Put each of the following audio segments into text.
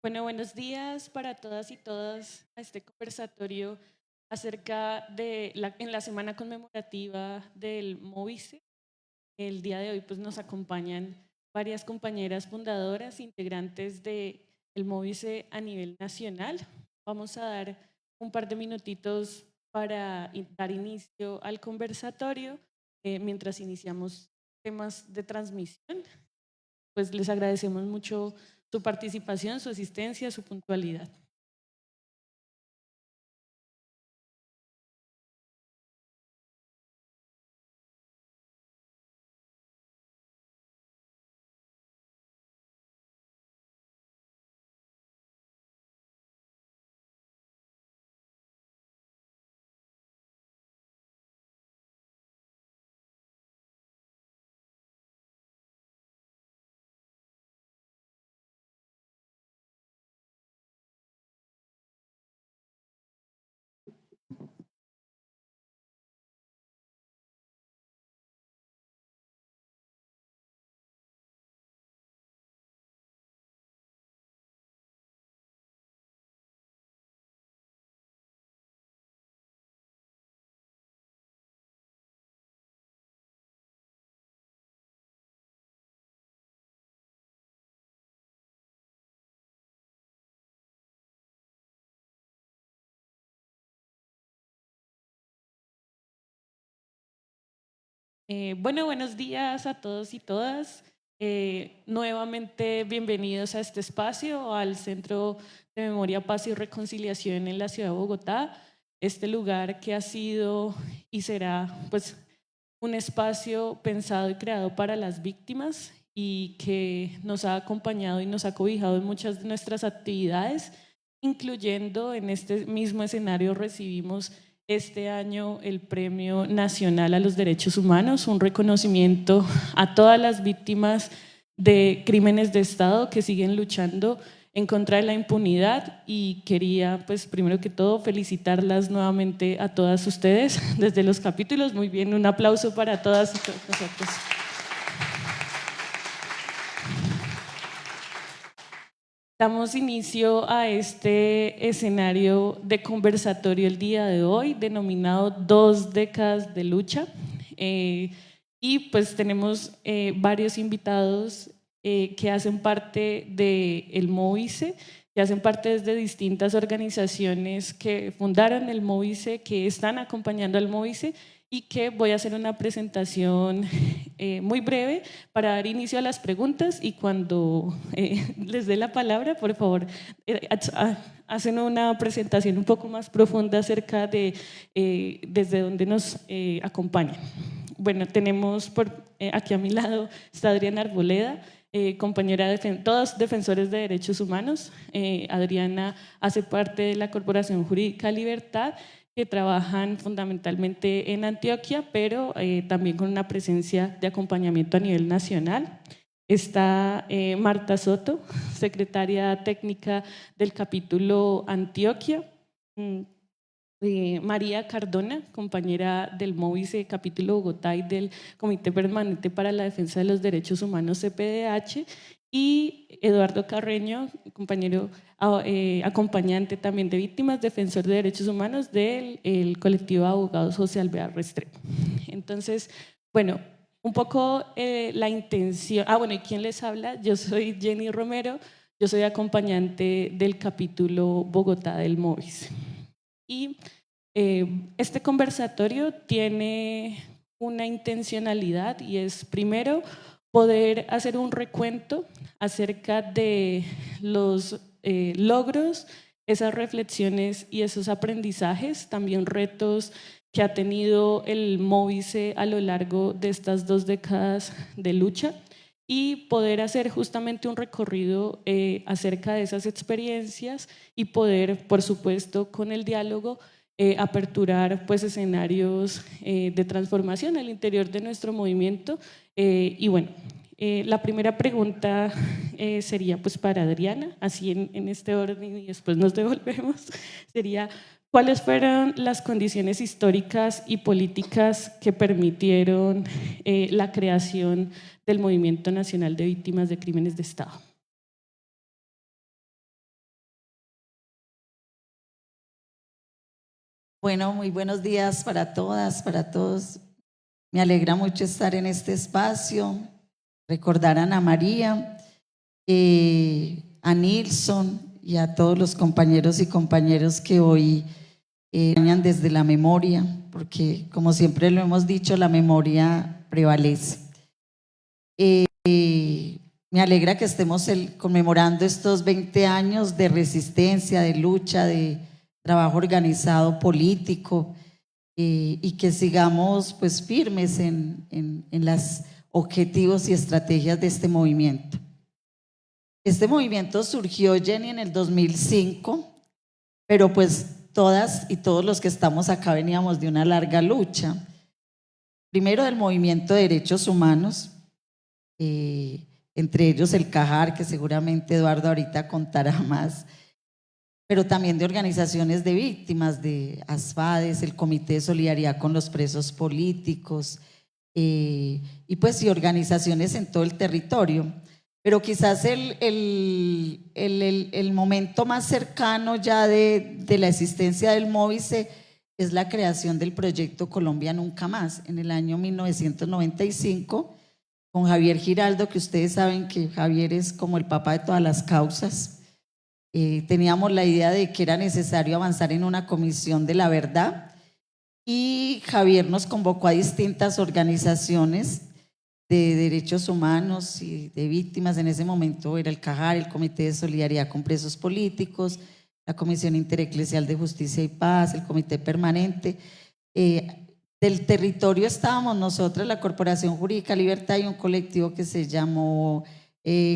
Bueno, buenos días para todas y todas a este conversatorio acerca de en la semana conmemorativa del Movice. El día de hoy pues nos acompañan varias compañeras fundadoras, integrantes de el Movice a nivel nacional. Vamos a dar un par de minutitos para dar inicio al conversatorio mientras iniciamos temas de transmisión. Pues les agradecemos mucho su participación, su asistencia, su puntualidad. Bueno, buenos días a todos y todas. Nuevamente bienvenidos a este espacio, al Centro de Memoria, Paz y Reconciliación en la ciudad de Bogotá. Este lugar que ha sido y será pues un espacio pensado y creado para las víctimas y que nos ha acompañado y nos ha cobijado en muchas de nuestras actividades, incluyendo en este mismo escenario recibimos este año el Premio Nacional a los Derechos Humanos, un reconocimiento a todas las víctimas de crímenes de Estado que siguen luchando en contra de la impunidad, y quería pues primero que todo felicitarlas nuevamente a todas ustedes desde los capítulos. Muy bien, un aplauso para todas y todos nosotros. Damos inicio a este escenario de conversatorio el día de hoy, denominado Dos décadas de lucha. Y pues tenemos varios invitados que hacen parte del Movice, que hacen parte de distintas organizaciones que fundaron el Movice, que están acompañando al Movice, y que voy a hacer una presentación muy breve para dar inicio a las preguntas, y cuando les dé la palabra, por favor, hacen una presentación un poco más profunda acerca de desde dónde nos acompañan. Bueno, tenemos aquí a mi lado está Adriana Arboleda, compañera de todos defensores de derechos humanos. Adriana hace parte de la Corporación Jurídica Libertad, que trabajan fundamentalmente en Antioquia, pero también con una presencia de acompañamiento a nivel nacional. Está Marta Soto, secretaria técnica del capítulo Antioquia. María Cardona, compañera del Movice capítulo Bogotá y del Comité Permanente para la Defensa de los Derechos Humanos, CPDH, y Eduardo Carreño, compañero acompañante también de víctimas, defensor de derechos humanos del colectivo de abogados José Alvear Restrepo. Entonces, bueno, un poco la intención. Bueno, ¿y quién les habla? Yo soy Jenny Romero, yo soy acompañante del capítulo Bogotá del Movice. Y este conversatorio tiene una intencionalidad, y es primero poder hacer un recuento acerca de los logros, esas reflexiones y esos aprendizajes, también retos que ha tenido el Movice a lo largo de estas 2 décadas de lucha, y poder hacer justamente un recorrido acerca de esas experiencias y poder, por supuesto, con el diálogo, aperturar pues escenarios de transformación al interior de nuestro movimiento. Y bueno, la primera pregunta sería pues para Adriana, así en este orden, y después nos devolvemos. Sería: ¿cuáles fueron las condiciones históricas y políticas que permitieron la creación del Movimiento Nacional de Víctimas de Crímenes de Estado? Bueno, muy buenos días para todas, para todos. Me alegra mucho estar en este espacio, recordar a Ana María, a Nilson y a todos los compañeros y compañeras que hoy acompañan desde la memoria, porque como siempre lo hemos dicho, la memoria prevalece. Me alegra que estemos conmemorando estos 20 años de resistencia, de lucha, de trabajo organizado político, y que sigamos pues firmes en los objetivos y estrategias de este movimiento. Este movimiento surgió, Jenny, en el 2005, pero pues todas y todos los que estamos acá veníamos de una larga lucha. Primero del movimiento de derechos humanos, entre ellos el CAJAR, que seguramente Eduardo ahorita contará más, pero también de organizaciones de víctimas, de ASFADES, el Comité de Solidaridad con los Presos Políticos, y pues y organizaciones en todo el territorio. Pero quizás el momento más cercano ya de la existencia del Móvice es la creación del proyecto Colombia Nunca Más, en el año 1995, con Javier Giraldo, que ustedes saben que Javier es como el papá de todas las causas. Teníamos la idea de que era necesario avanzar en una comisión de la verdad, y Javier nos convocó a distintas organizaciones de derechos humanos y de víctimas. En ese momento era el CAJAR, el Comité de Solidaridad con Presos Políticos, la Comisión Intereclesial de Justicia y Paz, el Comité Permanente. Del territorio estábamos nosotros, la Corporación Jurídica Libertad, y un colectivo que se llamó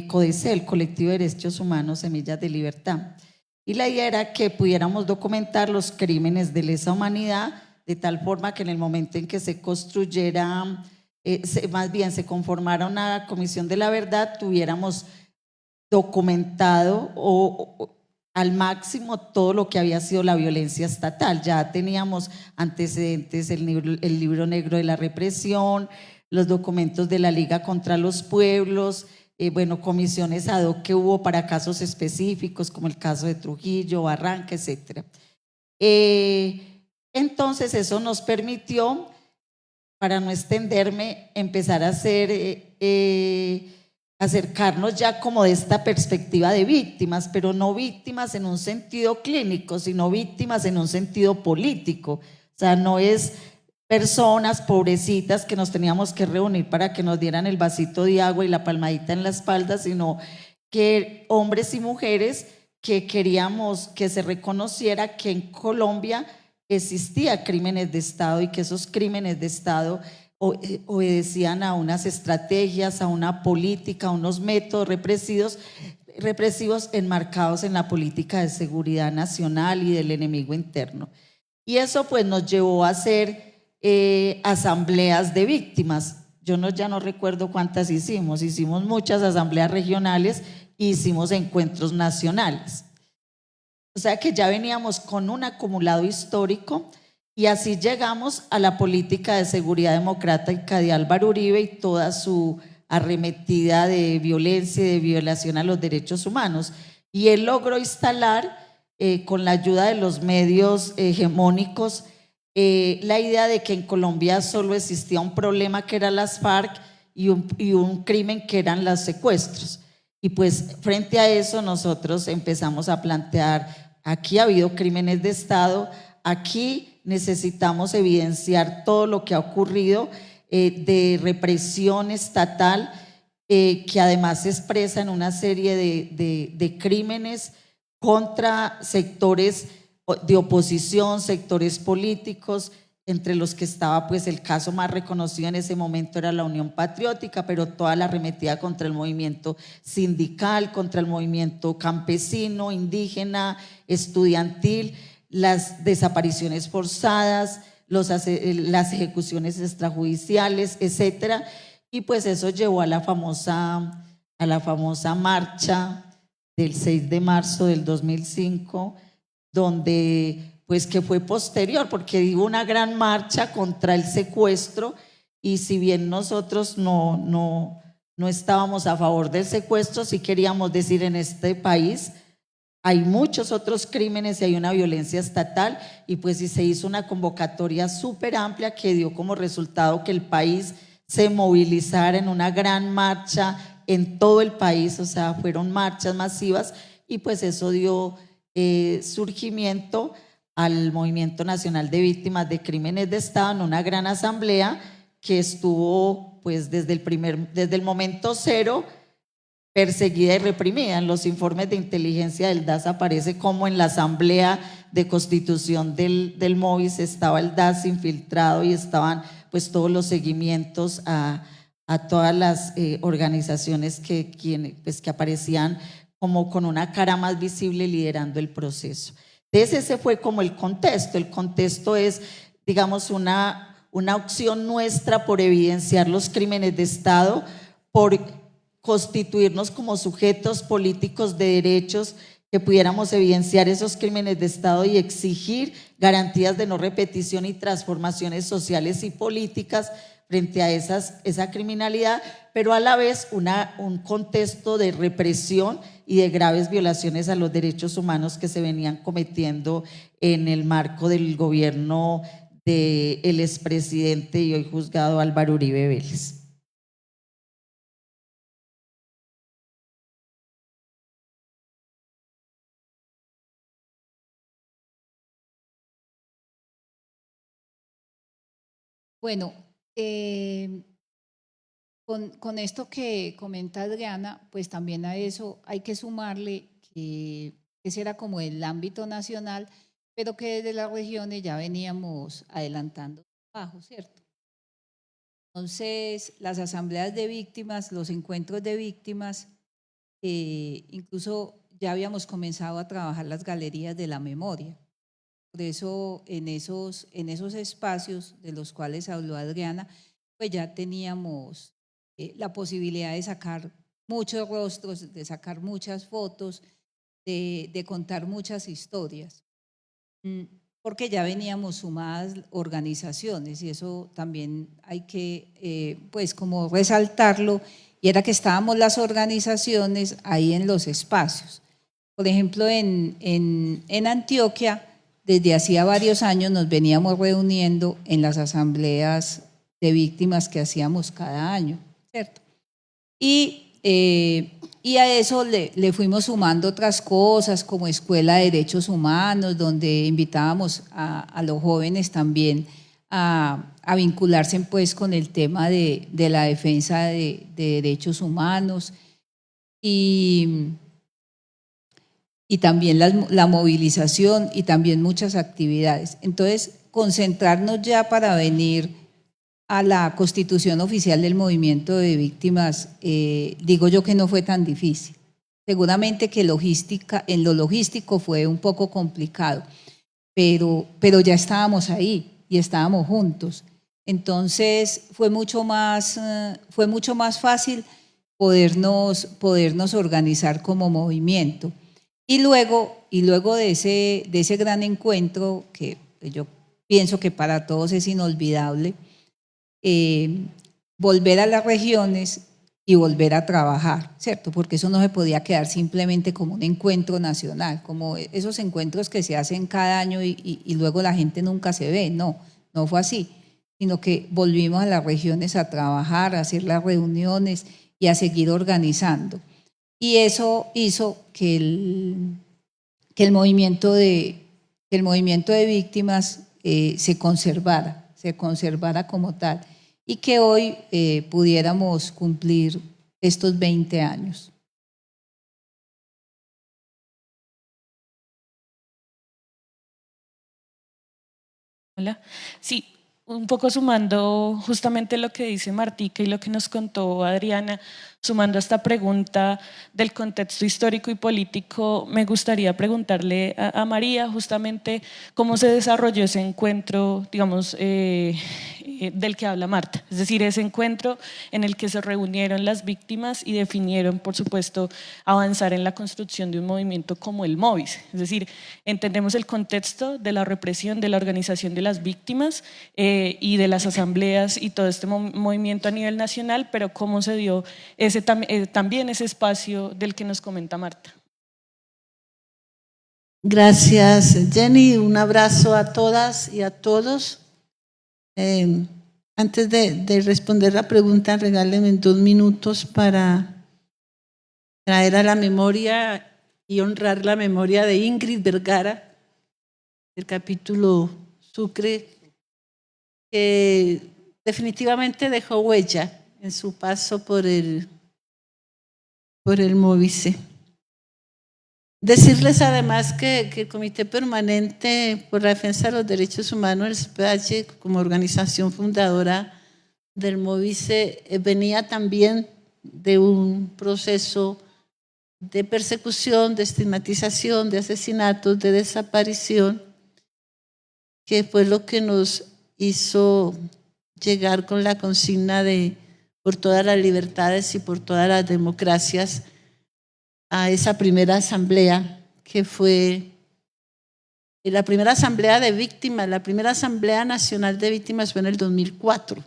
CODECEL, Colectivo de Derechos Humanos Semillas de Libertad. Y la idea era que pudiéramos documentar los crímenes de lesa humanidad de tal forma que en el momento en que se construyera, más bien se conformara una comisión de la verdad, tuviéramos documentado al máximo todo lo que había sido la violencia estatal. Ya teníamos antecedentes, el libro negro de la represión, los documentos de la Liga contra los Pueblos, bueno, comisiones ad hoc que hubo para casos específicos, como el caso de Trujillo, Barranca, etc. Entonces eso nos permitió, para no extenderme, empezar a hacer, acercarnos ya como de esta perspectiva de víctimas, pero no víctimas en un sentido clínico, sino víctimas en un sentido político. O sea, no es personas pobrecitas que nos teníamos que reunir para que nos dieran el vasito de agua y la palmadita en la espalda, sino que hombres y mujeres que queríamos que se reconociera que en Colombia existía crímenes de Estado, y que esos crímenes de Estado obedecían a unas estrategias, a una política, a unos métodos represivos enmarcados en la política de seguridad nacional y del enemigo interno. Y eso pues nos llevó a hacer asambleas de víctimas. Yo ya no recuerdo cuántas hicimos muchas asambleas regionales, hicimos encuentros nacionales. O sea que ya veníamos con un acumulado histórico, y así llegamos a la política de seguridad democrática de Álvaro Uribe y toda su arremetida de violencia y de violación a los derechos humanos. Y él logró instalar, con la ayuda de los medios hegemónicos, la idea de que en Colombia solo existía un problema, que eran las FARC, y un crimen, que eran los secuestros. Y pues frente a eso nosotros empezamos a plantear: aquí ha habido crímenes de Estado, aquí necesitamos evidenciar todo lo que ha ocurrido de represión estatal, que además se expresa en una serie de crímenes contra sectores de oposición, sectores políticos, entre los que estaba pues el caso más reconocido en ese momento era la Unión Patriótica, pero toda la arremetida contra el movimiento sindical, contra el movimiento campesino, indígena, estudiantil, las desapariciones forzadas, las ejecuciones extrajudiciales, etcétera. Y pues eso llevó a la famosa marcha del 6 de marzo del 2005, donde pues que fue posterior, porque hubo una gran marcha contra el secuestro, y si bien nosotros no estábamos a favor del secuestro, sí queríamos decir: en este país hay muchos otros crímenes y hay una violencia estatal, y pues se hizo una convocatoria súper amplia que dio como resultado que el país se movilizara en una gran marcha en todo el país, o sea, fueron marchas masivas, y pues eso dio surgimiento al Movimiento Nacional de Víctimas de Crímenes de Estado en una gran asamblea que estuvo pues desde el momento cero perseguida y reprimida. En los informes de inteligencia del DAS aparece como en la asamblea de constitución del MOVIS estaba el DAS infiltrado y estaban pues todos los seguimientos a todas las organizaciones que aparecían como con una cara más visible liderando el proceso. Entonces ese fue como el contexto es, digamos, una opción nuestra por evidenciar los crímenes de Estado, por constituirnos como sujetos políticos de derechos que pudiéramos evidenciar esos crímenes de Estado y exigir garantías de no repetición y transformaciones sociales y políticas frente a esa criminalidad, pero a la vez un contexto de represión y de graves violaciones a los derechos humanos que se venían cometiendo en el marco del gobierno del expresidente y hoy juzgado Álvaro Uribe Vélez. Bueno, con esto que comenta Adriana, pues también a eso hay que sumarle que ese era como el ámbito nacional, pero que desde las regiones ya veníamos adelantando trabajo, ¿cierto? Entonces, las asambleas de víctimas, los encuentros de víctimas, incluso ya habíamos comenzado a trabajar las galerías de la memoria. Por eso, en esos espacios de los cuales habló Adriana, pues ya teníamos la posibilidad de sacar muchos rostros, de sacar muchas fotos, de contar muchas historias, porque ya veníamos sumadas organizaciones y eso también hay que, pues como resaltarlo, y era que estábamos las organizaciones ahí en los espacios. Por ejemplo, en Antioquia, desde hacía varios años nos veníamos reuniendo en las asambleas de víctimas que hacíamos cada año, ¿cierto? Y a eso le fuimos sumando otras cosas como Escuela de Derechos Humanos, donde invitábamos a los jóvenes también a vincularse pues con el tema de la defensa de derechos humanos y también la movilización y también muchas actividades. Entonces, concentrarnos ya para venir a la constitución oficial del movimiento de víctimas, digo yo que no fue tan difícil. Seguramente que en lo logístico fue un poco complicado, pero ya estábamos ahí y estábamos juntos. Entonces fue mucho más fácil podernos organizar como movimiento. Y luego de ese gran encuentro, que yo pienso que para todos es inolvidable, volver a las regiones y volver a trabajar, ¿cierto? Porque eso no se podía quedar simplemente como un encuentro nacional, como esos encuentros que se hacen cada año y luego la gente nunca se ve. No fue así, sino que volvimos a las regiones a trabajar, a hacer las reuniones y a seguir organizando. Y eso hizo que el movimiento de víctimas se conservara como tal, y que hoy pudiéramos cumplir estos 20 años. Hola. Sí, un poco sumando justamente lo que dice Martica y lo que nos contó Adriana, sumando a esta pregunta del contexto histórico y político, me gustaría preguntarle a María justamente cómo se desarrolló ese encuentro, digamos, del que habla Marta, es decir, ese encuentro en el que se reunieron las víctimas y definieron, por supuesto, avanzar en la construcción de un movimiento como el MOVIS, es decir, entendemos el contexto de la represión, de la organización de las víctimas y de las asambleas y todo este movimiento a nivel nacional, pero cómo se dio también ese espacio del que nos comenta Marta. Gracias, Jenny. Un abrazo a todas y a todos. Antes de responder la pregunta, regálenme 2 minutos para traer a la memoria y honrar la memoria de Ingrid Vergara, del capítulo Sucre, que definitivamente dejó huella en su paso por el Móvice. Decirles además que el Comité Permanente por la Defensa de los Derechos Humanos, el CPH, como organización fundadora del Móvice, venía también de un proceso de persecución, de estigmatización, de asesinatos, de desaparición, que fue lo que nos hizo llegar con la consigna de por todas las libertades y por todas las democracias a esa primera asamblea que fue la primera asamblea de víctimas, la primera asamblea nacional de víctimas fue en el 2004.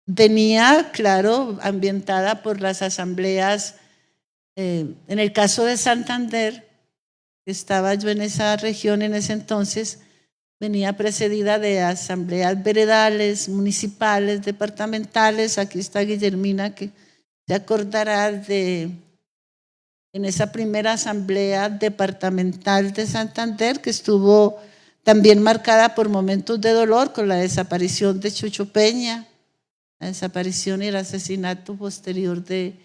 Venía, claro, ambientada por las asambleas, en el caso de Santander, estaba yo en esa región en ese entonces, venía precedida de asambleas veredales, municipales, departamentales. Aquí está Guillermina, que se acordará de en esa primera asamblea departamental de Santander, que estuvo también marcada por momentos de dolor con la desaparición de Chucho Peña, la desaparición y el asesinato posterior de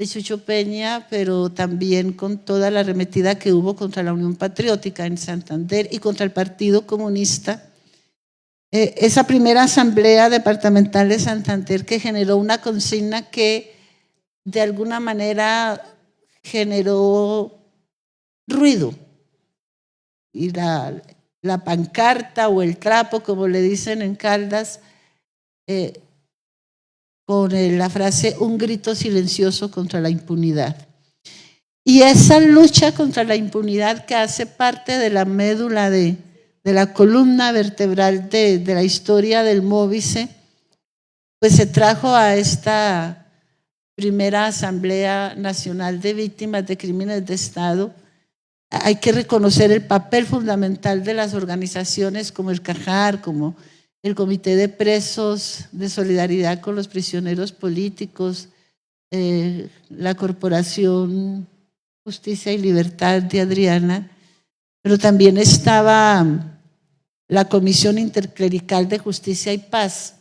Chucho Peña, pero también con toda la arremetida que hubo contra la Unión Patriótica en Santander y contra el Partido Comunista. Esa primera asamblea departamental de Santander, que generó una consigna que de alguna manera generó ruido, y la pancarta o el trapo, como le dicen en Caldas, con la frase "un grito silencioso contra la impunidad". Y esa lucha contra la impunidad, que hace parte de la médula de la columna vertebral de la historia del Móvice, pues se trajo a esta primera Asamblea Nacional de Víctimas de Crímenes de Estado. Hay que reconocer el papel fundamental de las organizaciones como el CAJAR, como el Comité de Presos de Solidaridad con los Prisioneros Políticos, la Corporación Justicia y Libertad de Adriana, pero también estaba la Comisión Interclerical de Justicia y Paz.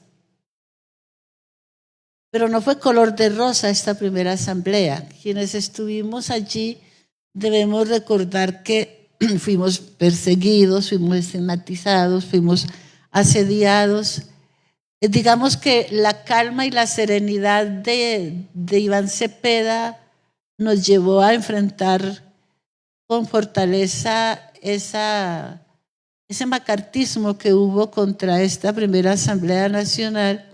Pero no fue color de rosa esta primera asamblea. Quienes estuvimos allí debemos recordar que fuimos perseguidos, fuimos estigmatizados, fuimos asediados. Digamos que la calma y la serenidad de Iván Cepeda nos llevó a enfrentar con fortaleza ese macartismo que hubo contra esta primera Asamblea Nacional.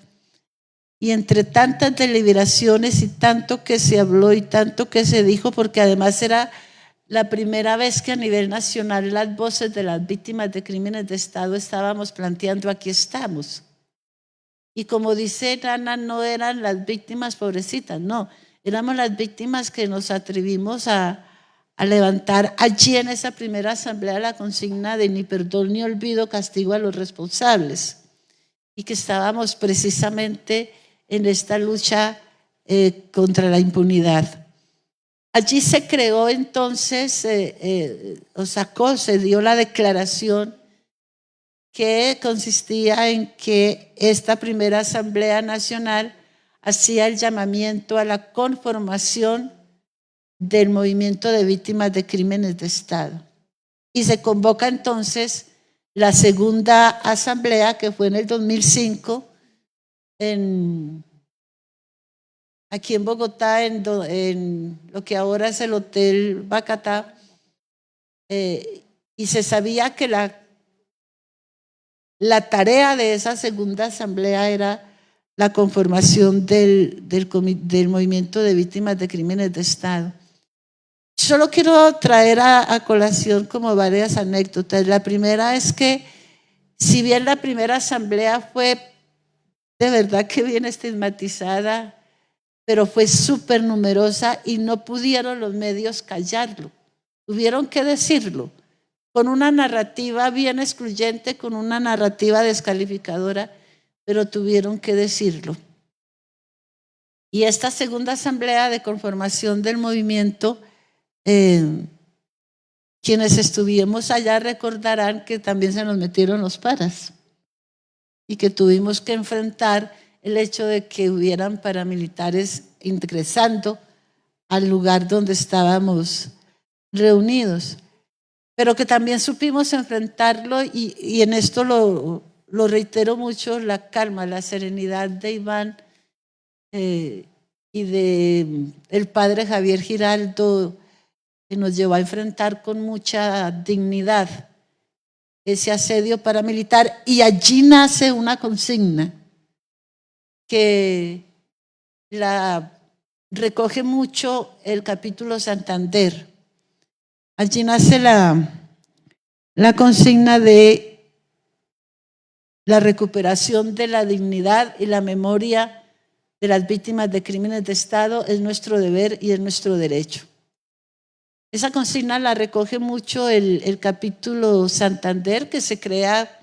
Y entre tantas deliberaciones y tanto que se habló y tanto que se dijo, porque además era la primera vez que a nivel nacional las voces de las víctimas de crímenes de Estado estábamos planteando "aquí estamos". Y como dice Ana, no eran las víctimas pobrecitas, no, éramos las víctimas que nos atrevimos a levantar allí en esa primera asamblea la consigna de "ni perdón ni olvido, castigo a los responsables", y que estábamos precisamente en esta lucha contra la impunidad. Allí se creó entonces, se dio la declaración que consistía en que esta primera Asamblea Nacional hacía el llamamiento a la conformación del movimiento de víctimas de crímenes de Estado. Y se convoca entonces la segunda asamblea, que fue en el 2005, aquí en Bogotá, en lo que ahora es el Hotel Bacatá, y se sabía que la tarea de esa segunda asamblea era la conformación del movimiento de víctimas de crímenes de Estado. Solo quiero traer a colación como varias anécdotas. La primera es que, si bien la primera asamblea fue de verdad que bien estigmatizada, pero fue súper numerosa y no pudieron los medios callarlo. Tuvieron que decirlo, con una narrativa bien excluyente, con una narrativa descalificadora, pero tuvieron que decirlo. Y esta segunda asamblea de conformación del movimiento, quienes estuvimos allá recordarán que también se nos metieron los paras y que tuvimos que enfrentar el hecho de que hubieran paramilitares ingresando al lugar donde estábamos reunidos, pero que también supimos enfrentarlo y en esto lo reitero mucho, la calma, la serenidad de Iván y de el padre Javier Giraldo, que nos llevó a enfrentar con mucha dignidad ese asedio paramilitar, y allí nace una consigna que la recoge mucho el capítulo Santander. Allí nace la consigna de la recuperación de la dignidad y la memoria de las víctimas de crímenes de Estado es nuestro deber y es nuestro derecho. Esa consigna la recoge mucho el capítulo Santander, que se crea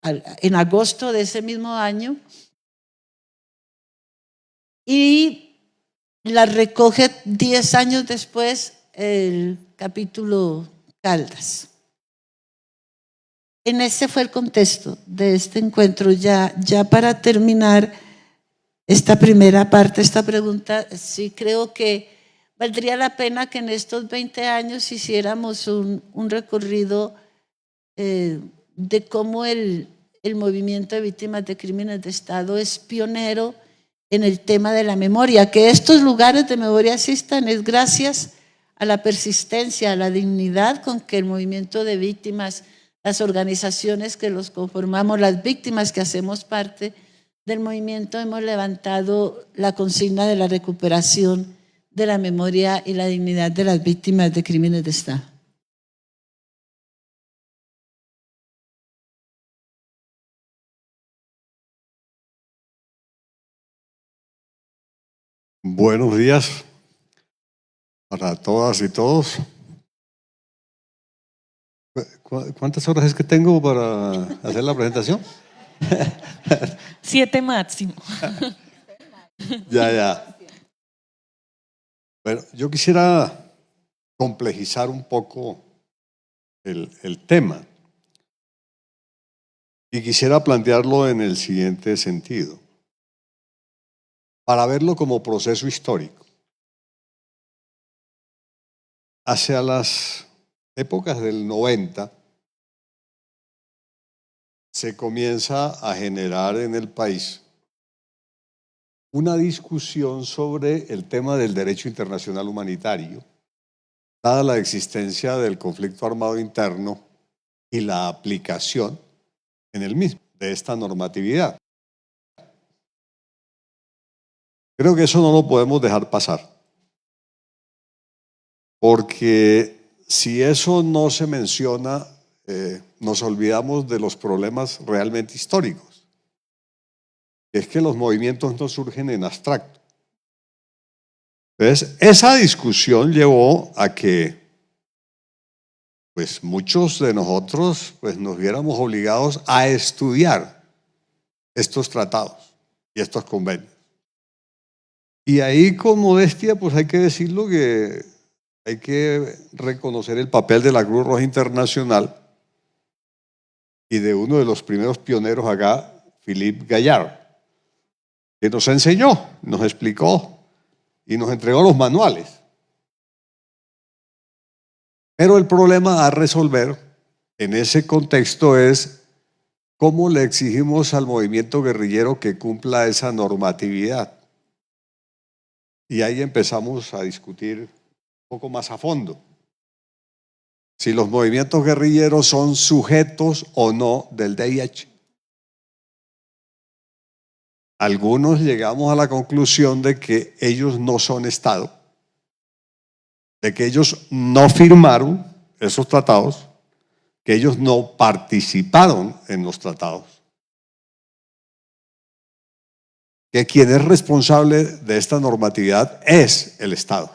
en agosto de ese mismo año, y la recoge 10 años después el capítulo Caldas. En ese fue el contexto de este encuentro. Ya para terminar esta primera parte, esta pregunta, sí creo que valdría la pena que en estos 20 años hiciéramos un recorrido de cómo el movimiento de víctimas de crímenes de Estado es pionero en el tema de la memoria. Que estos lugares de memoria existan es gracias a la persistencia, a la dignidad con que el movimiento de víctimas, las organizaciones que los conformamos, las víctimas que hacemos parte del movimiento, hemos levantado la consigna de la recuperación de la memoria y la dignidad de las víctimas de crímenes de Estado. Buenos días para todas y todos. ¿Cuántas horas es que tengo para hacer la presentación? 7 máximo. Ya. Bueno, yo quisiera complejizar un poco el tema y quisiera plantearlo en el siguiente sentido, para verlo como proceso histórico. Hacia las épocas del 90 se comienza a generar en el país una discusión sobre el tema del derecho internacional humanitario, dada la existencia del conflicto armado interno y la aplicación en el mismo de esta normatividad. Creo que eso no lo podemos dejar pasar, porque si eso no se menciona, nos olvidamos de los problemas realmente históricos. Es que los movimientos no surgen en abstracto. Entonces, esa discusión llevó a que pues, muchos de nosotros pues, nos viéramos obligados a estudiar estos tratados y estos convenios. Y ahí, con modestia, pues hay que decirlo que hay que reconocer el papel de la Cruz Roja Internacional y de uno de los primeros pioneros acá, Philippe Gaillard, que nos enseñó, nos explicó y nos entregó los manuales. Pero el problema a resolver en ese contexto es cómo le exigimos al movimiento guerrillero que cumpla esa normatividad. Y ahí empezamos a discutir un poco más a fondo si los movimientos guerrilleros son sujetos o no del DIH. Algunos llegamos a la conclusión de que ellos no son Estado, de que ellos no firmaron esos tratados, que ellos no participaron en los tratados, que quien es responsable de esta normatividad es el Estado.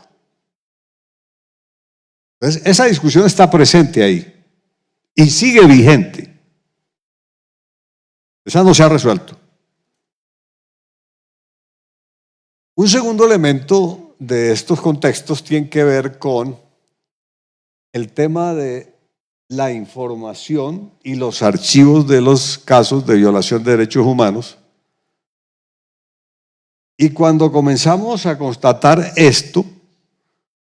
Entonces, esa discusión está presente ahí y sigue vigente. Esa no se ha resuelto. Un segundo elemento de estos contextos tiene que ver con el tema de la información y los archivos de los casos de violación de derechos humanos. Y cuando comenzamos a constatar esto,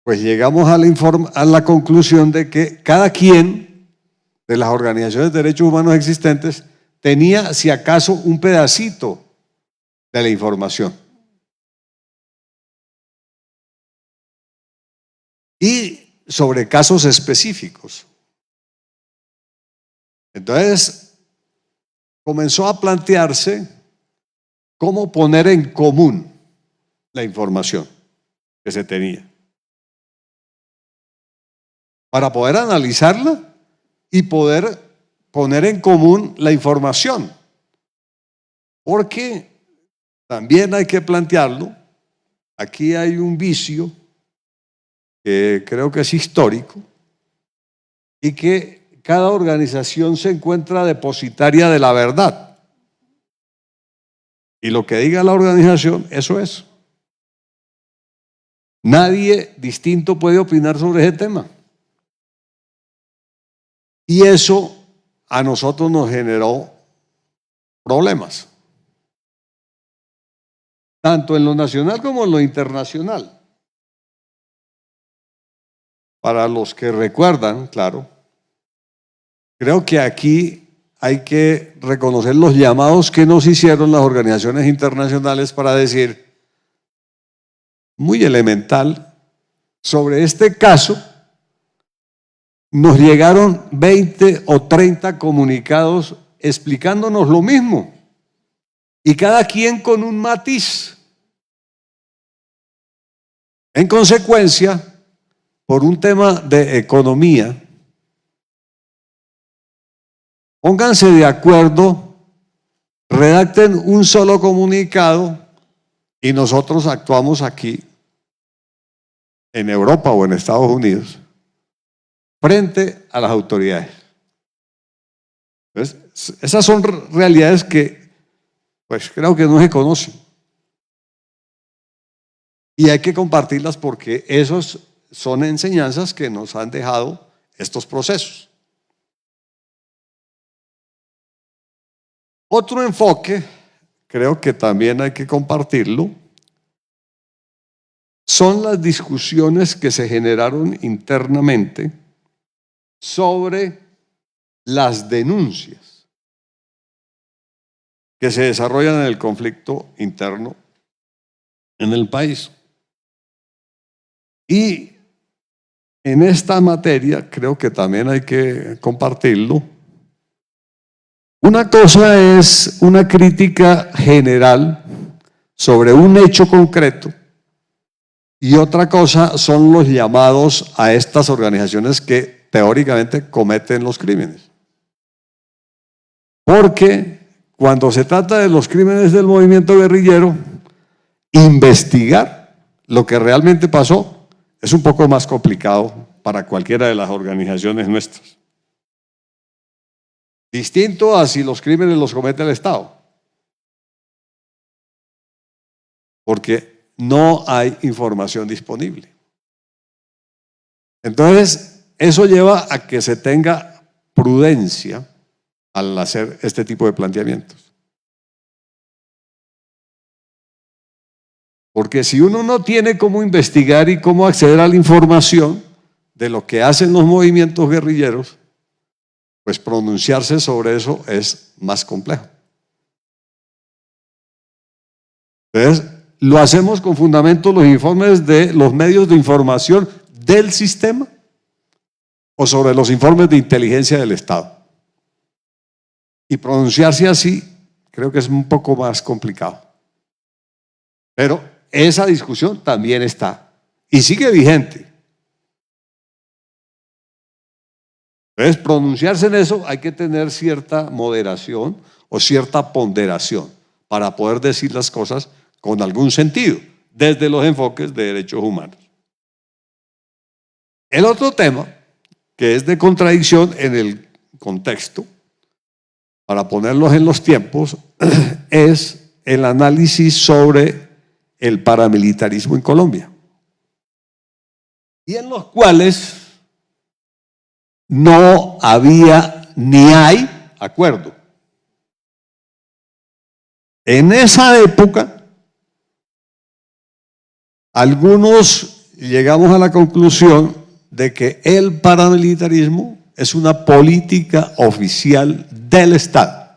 pues llegamos a la conclusión de que cada quien de las organizaciones de derechos humanos existentes tenía, si acaso, un pedacito de la información. Y sobre casos específicos. Entonces, comenzó a plantearse cómo poner en común la información que se tenía para poder analizarla y poder poner en común la información. Porque también hay que plantearlo, aquí hay un vicio que creo que es histórico y que cada organización se encuentra depositaria de la verdad. Y lo que diga la organización, eso es. Nadie distinto puede opinar sobre ese tema. Y eso a nosotros nos generó problemas, tanto en lo nacional como en lo internacional. Para los que recuerdan, claro, creo que aquí hay que reconocer los llamados que nos hicieron las organizaciones internacionales para decir, muy elemental, sobre este caso, nos llegaron 20 o 30 comunicados explicándonos lo mismo, y cada quien con un matiz. En consecuencia, por un tema de economía, pónganse de acuerdo, redacten un solo comunicado y nosotros actuamos aquí, en Europa o en Estados Unidos, frente a las autoridades. Entonces, esas son realidades que pues creo que no se conocen. Y hay que compartirlas porque esos son enseñanzas que nos han dejado estos procesos. Otro enfoque, creo que también hay que compartirlo, son las discusiones que se generaron internamente sobre las denuncias que se desarrollan en el conflicto interno en el país. Y en esta materia creo que también hay que compartirlo. Una cosa es una crítica general sobre un hecho concreto y otra cosa son los llamados a estas organizaciones que teóricamente cometen los crímenes. Porque cuando se trata de los crímenes del movimiento guerrillero, investigar lo que realmente pasó es un poco más complicado para cualquiera de las organizaciones nuestras. Distinto a si los crímenes los comete el Estado. Porque no hay información disponible. Entonces, eso lleva a que se tenga prudencia al hacer este tipo de planteamientos. Porque si uno no tiene cómo investigar y cómo acceder a la información de lo que hacen los movimientos guerrilleros, pues pronunciarse sobre eso es más complejo. Entonces, lo hacemos con fundamento los informes de los medios de información del sistema o sobre los informes de inteligencia del Estado. Y pronunciarse así creo que es un poco más complicado. Pero esa discusión también está y sigue vigente. Entonces, pronunciarse en eso hay que tener cierta moderación o cierta ponderación para poder decir las cosas con algún sentido, desde los enfoques de derechos humanos. El otro tema, que es de contradicción en el contexto, para ponerlos en los tiempos, es el análisis sobre el paramilitarismo en Colombia, y en los cuales no había ni hay acuerdo. En esa época, algunos llegamos a la conclusión de que el paramilitarismo es una política oficial del Estado.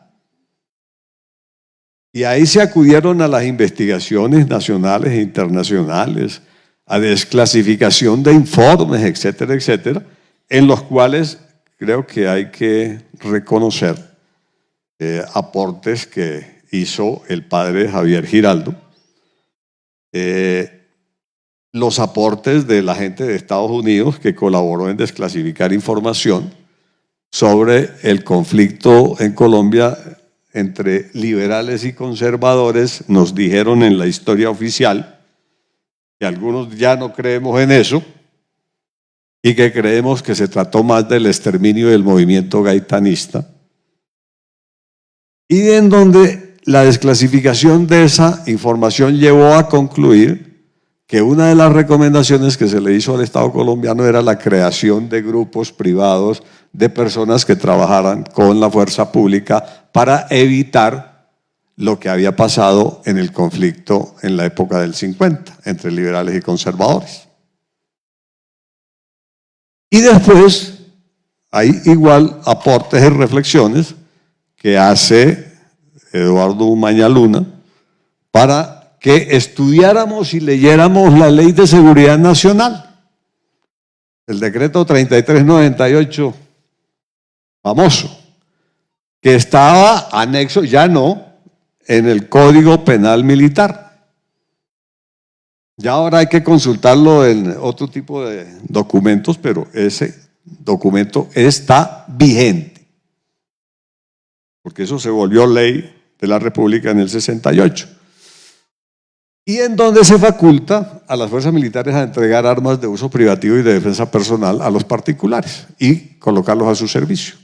Y ahí se acudieron a las investigaciones nacionales e internacionales, a desclasificación de informes, etcétera, etcétera, en los cuales creo que hay que reconocer aportes que hizo el padre Javier Giraldo, los aportes de la gente de Estados Unidos que colaboró en desclasificar información sobre el conflicto en Colombia entre liberales y conservadores. Nos dijeron en la historia oficial que algunos ya no creemos en eso y que creemos que se trató más del exterminio del movimiento gaitanista, y en donde la desclasificación de esa información llevó a concluir que una de las recomendaciones que se le hizo al Estado colombiano era la creación de grupos privados de personas que trabajaran con la fuerza pública para evitar lo que había pasado en el conflicto en la época del 50 entre liberales y conservadores. Y después hay igual aportes y reflexiones que hace Eduardo Umaña Luna para que estudiáramos y leyéramos la Ley de Seguridad Nacional, el decreto 3398, famoso, que estaba anexo, ya no, en el Código Penal Militar. Ya ahora hay que consultarlo en otro tipo de documentos, pero ese documento está vigente, porque eso se volvió ley de la República en el 68. Y en donde se faculta a las fuerzas militares a entregar armas de uso privativo y de defensa personal a los particulares y colocarlos a su servicio.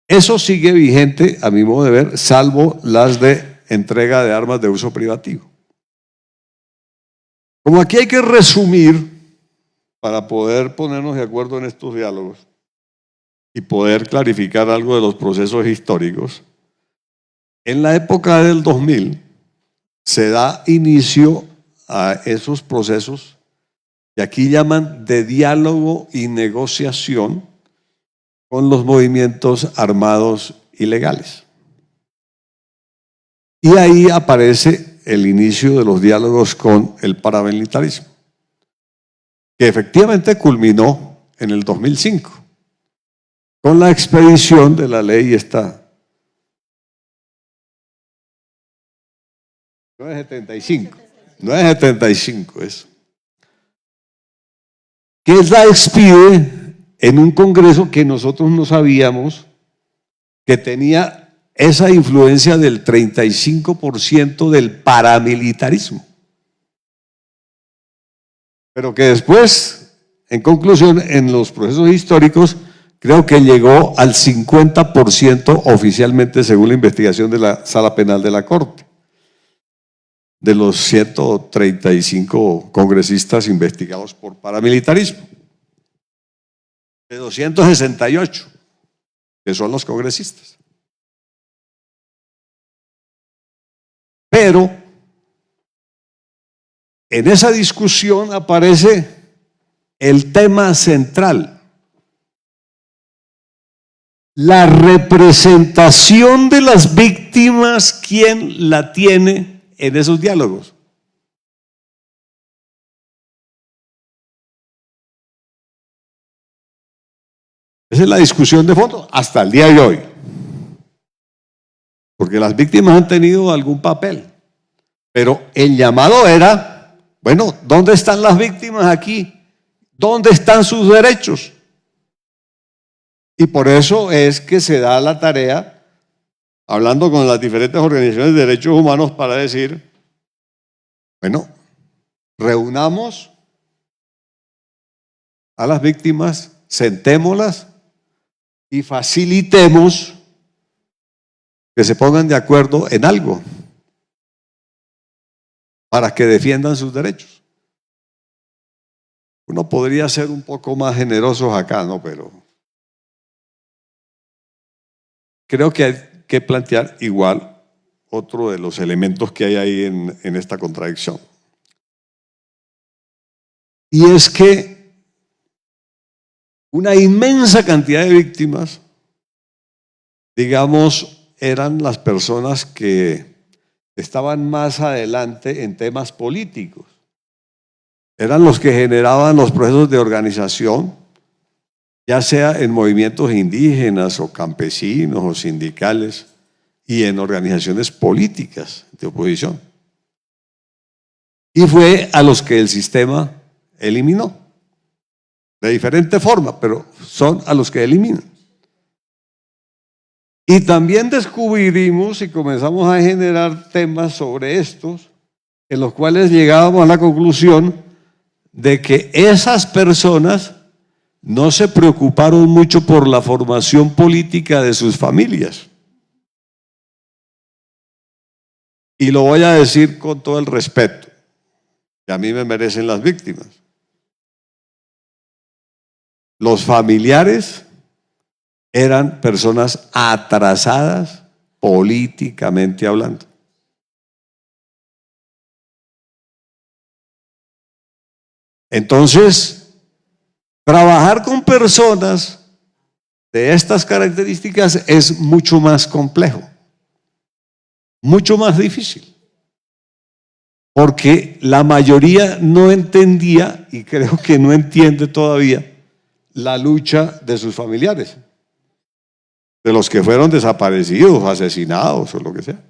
Eso sigue vigente, a mi modo de ver, salvo las de entrega de armas de uso privativo. Como aquí hay que resumir para poder ponernos de acuerdo en estos diálogos y poder clarificar algo de los procesos históricos, en la época del 2000 se da inicio a esos procesos que aquí llaman de diálogo y negociación con los movimientos armados ilegales. Y ahí aparece el inicio de los diálogos con el paramilitarismo, que efectivamente culminó en el 2005 con la expedición de la ley esta 975 es, que la expide en un congreso que nosotros no sabíamos que tenía esa influencia del 35% del paramilitarismo, pero que después, en conclusión, en los procesos históricos, creo que llegó al 50% oficialmente, según la investigación de la Sala Penal de la Corte, de los 135 congresistas investigados por paramilitarismo, de 268, que son los congresistas. Pero en esa discusión aparece el tema central: la representación de las víctimas, ¿quién la tiene en esos diálogos? Esa es la discusión de fondo hasta el día de hoy, porque las víctimas han tenido algún papel, pero el llamado era, bueno, ¿dónde están las víctimas aquí? ¿Dónde están sus derechos? Y por eso es que se da la tarea, hablando con las diferentes organizaciones de derechos humanos, para decir, bueno, reunamos a las víctimas, sentémoslas y facilitemos que se pongan de acuerdo en algo para que defiendan sus derechos. Uno podría ser un poco más generosos acá, ¿no? Pero creo que hay que plantear igual otro de los elementos que hay ahí en esta contradicción. Y es que una inmensa cantidad de víctimas, digamos, eran las personas que estaban más adelante en temas políticos. Eran los que generaban los procesos de organización, ya sea en movimientos indígenas o campesinos o sindicales y en organizaciones políticas de oposición. Y fue a los que el sistema eliminó, de diferente forma, pero son a los que eliminan. Y también descubrimos y comenzamos a generar temas sobre estos, en los cuales llegábamos a la conclusión de que esas personas no se preocuparon mucho por la formación política de sus familias. Y lo voy a decir con todo el respeto que a mí me merecen las víctimas. Los familiares eran personas atrasadas políticamente hablando. Entonces, trabajar con personas de estas características es mucho más complejo, mucho más difícil, porque la mayoría no entendía, y creo que no entiende todavía, la lucha de sus familiares, de los que fueron desaparecidos, asesinados o lo que sea.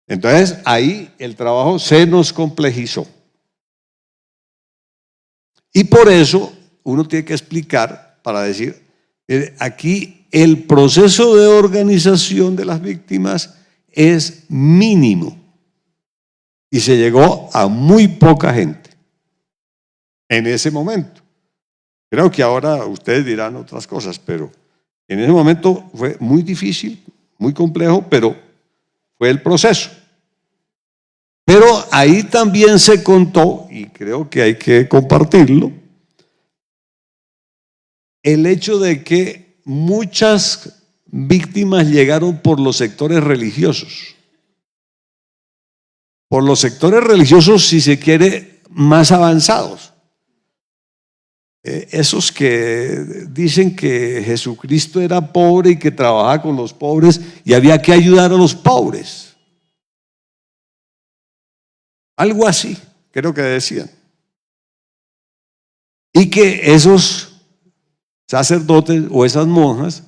Entonces, ahí el trabajo se nos complejizó. Y por eso uno tiene que explicar para decir, aquí el proceso de organización de las víctimas es mínimo y se llegó a muy poca gente en ese momento. Creo que ahora ustedes dirán otras cosas, pero en ese momento fue muy difícil, muy complejo, pero fue el proceso. Pero ahí también se contó, y creo que hay que compartirlo, el hecho de que muchas víctimas llegaron por los sectores religiosos. Por los sectores religiosos, si se quiere, más avanzados. Esos que dicen que Jesucristo era pobre y que trabajaba con los pobres y había que ayudar a los pobres. Algo así, creo que decían. Y que esos sacerdotes o esas monjas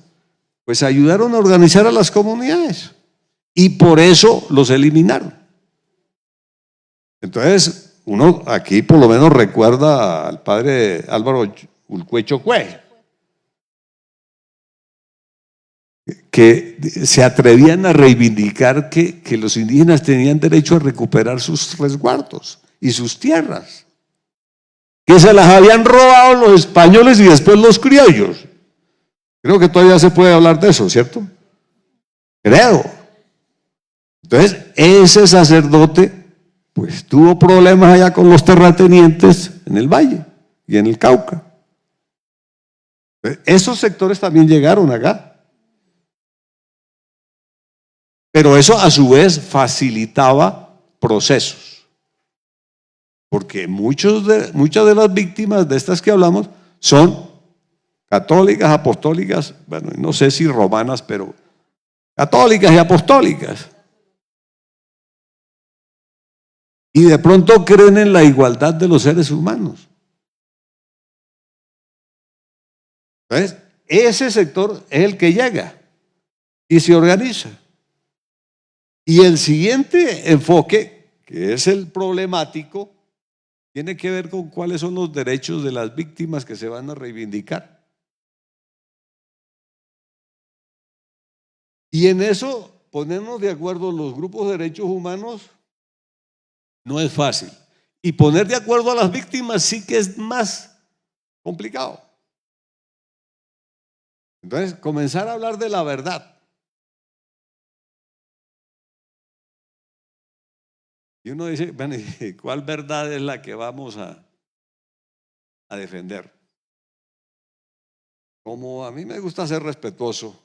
pues ayudaron a organizar a las comunidades y por eso los eliminaron. Entonces, uno aquí por lo menos recuerda al padre Álvaro Ulcuechocue, que se atrevían a reivindicar que los indígenas tenían derecho a recuperar sus resguardos y sus tierras, que se las habían robado los españoles y después los criollos. Creo que todavía se puede hablar de eso, ¿cierto? Creo. Entonces, ese sacerdote pues tuvo problemas allá con los terratenientes en el Valle y en el Cauca. Esos sectores también llegaron acá. Pero eso a su vez facilitaba procesos. Porque muchas de las víctimas de estas que hablamos son católicas, apostólicas, bueno, no sé si romanas, pero católicas y apostólicas. Y de pronto creen en la igualdad de los seres humanos. Entonces, ese sector es el que llega y se organiza. Y el siguiente enfoque, que es el problemático, tiene que ver con cuáles son los derechos de las víctimas que se van a reivindicar. Y en eso, ponernos de acuerdo los grupos de derechos humanos no es fácil. Y poner de acuerdo a las víctimas sí que es más complicado. Entonces, comenzar a hablar de la verdad. Y uno dice, bueno, ¿cuál verdad es la que vamos a defender? Como a mí me gusta ser respetuoso,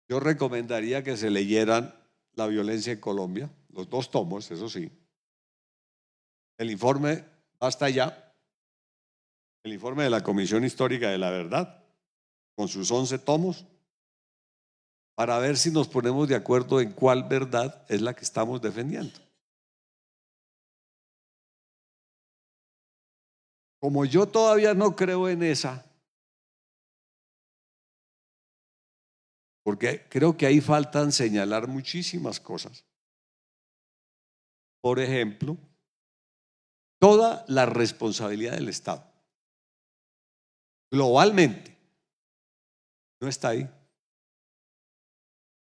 yo recomendaría que se leyeran La violencia en Colombia, los 2 tomos, eso sí. El informe Basta Ya, el informe de la Comisión Histórica de la Verdad, con sus 11 tomos, para ver si nos ponemos de acuerdo en cuál verdad es la que estamos defendiendo. Como yo todavía no creo en esa, porque creo que ahí faltan señalar muchísimas cosas. Por ejemplo, toda la responsabilidad del Estado, globalmente, no está ahí.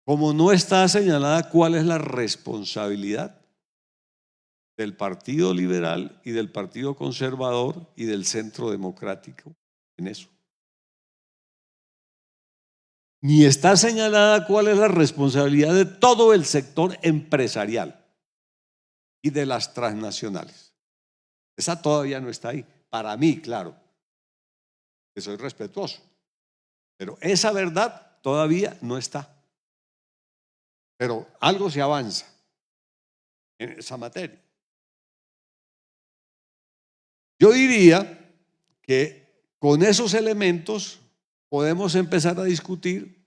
Como no está señalada cuál es la responsabilidad del Partido Liberal y del Partido Conservador y del Centro Democrático en eso. Ni está señalada cuál es la responsabilidad de todo el sector empresarial y de las transnacionales. Esa todavía no está ahí. Para mí, claro, que soy respetuoso. Pero esa verdad todavía no está. Pero algo se avanza en esa materia. Yo diría que con esos elementos podemos empezar a discutir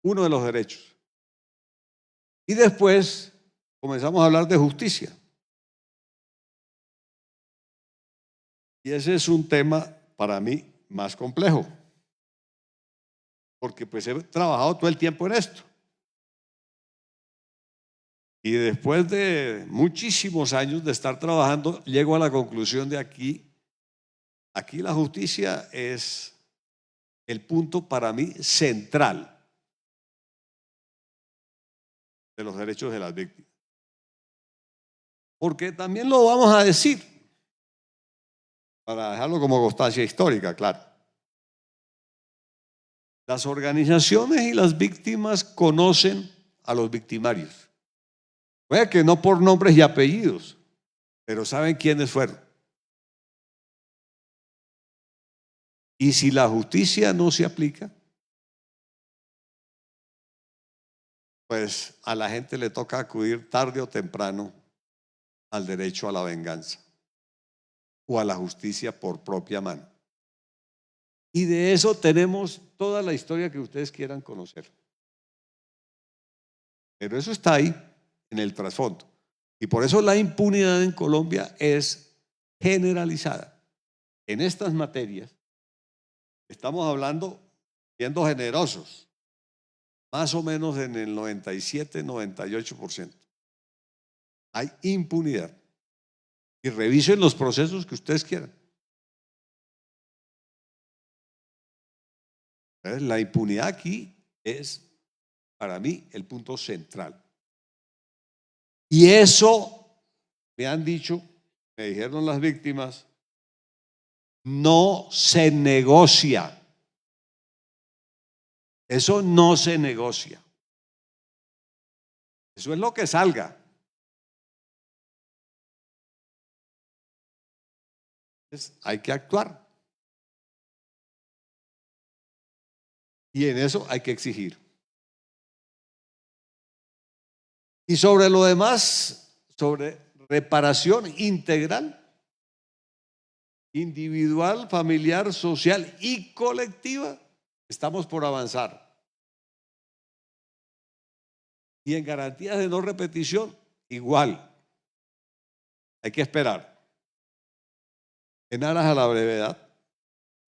uno de los derechos. Y después comenzamos a hablar de justicia. Y ese es un tema para mí más complejo, porque pues he trabajado todo el tiempo en esto. Y después de muchísimos años de estar trabajando, llego a la conclusión de aquí la justicia es el punto para mí central de los derechos de las víctimas. Porque también lo vamos a decir, para dejarlo como constancia histórica, claro. Las organizaciones y las víctimas conocen a los victimarios. Puede que no por nombres y apellidos, pero saben quiénes fueron. Y si la justicia no se aplica, pues a la gente le toca acudir tarde o temprano al derecho a la venganza o a la justicia por propia mano. Y de eso tenemos toda la historia que ustedes quieran conocer. Pero eso está ahí en el trasfondo. Y por eso la impunidad en Colombia es generalizada. En estas materias estamos hablando, siendo generosos, más o menos en el 97-98%. Hay impunidad. Y revisen los procesos que ustedes quieran. La impunidad aquí es, para mí, el punto central. Y eso, me han dicho, me dijeron las víctimas, no se negocia. Eso no se negocia. Eso es lo que salga. Entonces, hay que actuar. Y en eso hay que exigir. Y sobre lo demás, sobre reparación integral, individual, familiar, social y colectiva, estamos por avanzar. Y en garantías de no repetición, igual. Hay que esperar. En aras a la brevedad,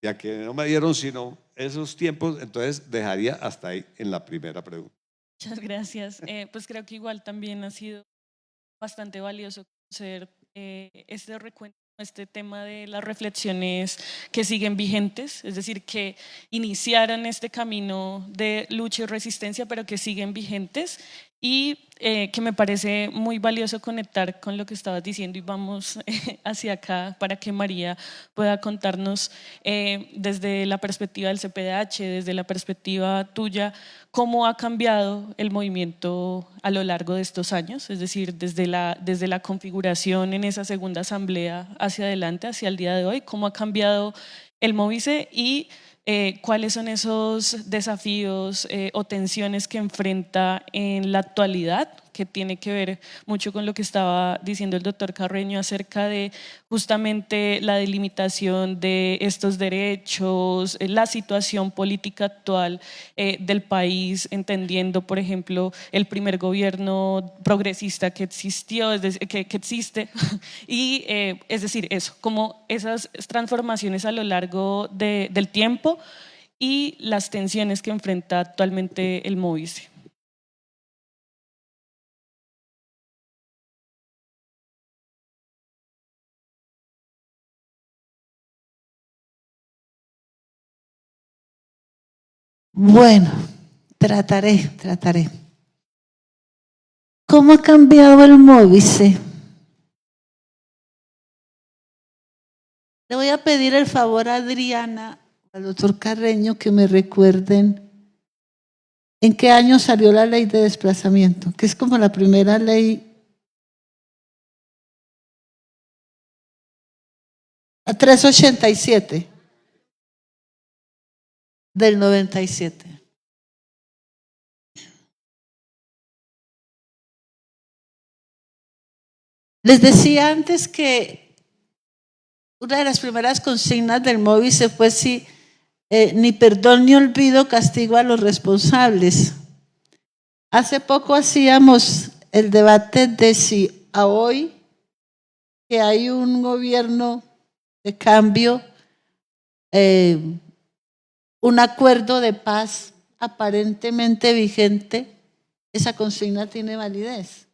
ya que no me dieron sino esos tiempos, entonces dejaría hasta ahí en la primera pregunta. Muchas gracias. Pues creo que igual también ha sido bastante valioso conocer este recuento, este tema de las reflexiones que siguen vigentes, es decir, que iniciaron este camino de lucha y resistencia, pero que siguen vigentes y que me parece muy valioso conectar con lo que estabas diciendo y vamos hacia acá para que María pueda contarnos desde la perspectiva del CPDH, desde la perspectiva tuya, cómo ha cambiado el movimiento a lo largo de estos años, es decir, desde la configuración en esa segunda asamblea hacia adelante, hacia el día de hoy, cómo ha cambiado el Movice y cuáles son esos desafíos o tensiones que enfrenta en la actualidad, que tiene que ver mucho con lo que estaba diciendo el doctor Carreño acerca de justamente la delimitación de estos derechos, la situación política actual del país, entendiendo, por ejemplo, el primer gobierno progresista que existió, que existe, y es decir, eso, como esas transformaciones a lo largo del tiempo y las tensiones que enfrenta actualmente el Movice. Bueno, trataré. ¿Cómo ha cambiado el Movice? Le voy a pedir el favor a Adriana, al doctor Carreño, que me recuerden en qué año salió la ley de desplazamiento, que es como la primera ley. A 387 del 97. Les decía antes que una de las primeras consignas del Movice fue ni perdón ni olvido, castigo a los responsables. Hace poco hacíamos el debate de si a hoy que hay un gobierno de cambio, un acuerdo de paz aparentemente vigente, esa consigna tiene validez.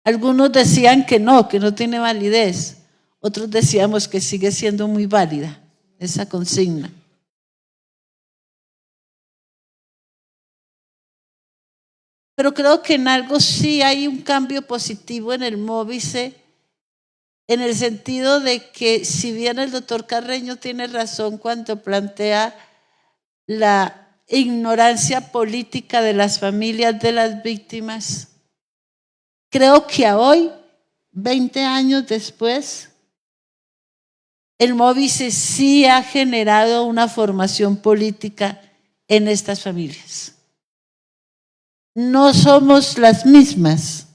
Algunos decían que no tiene validez. Otros decíamos que sigue siendo muy válida esa consigna. Pero creo que en algo sí hay un cambio positivo en el Movice, en el sentido de que si bien el doctor Carreño tiene razón cuando plantea la ignorancia política de las familias de las víctimas, creo que a hoy, 20 años después, el Movice sí ha generado una formación política en estas familias. No somos las mismas,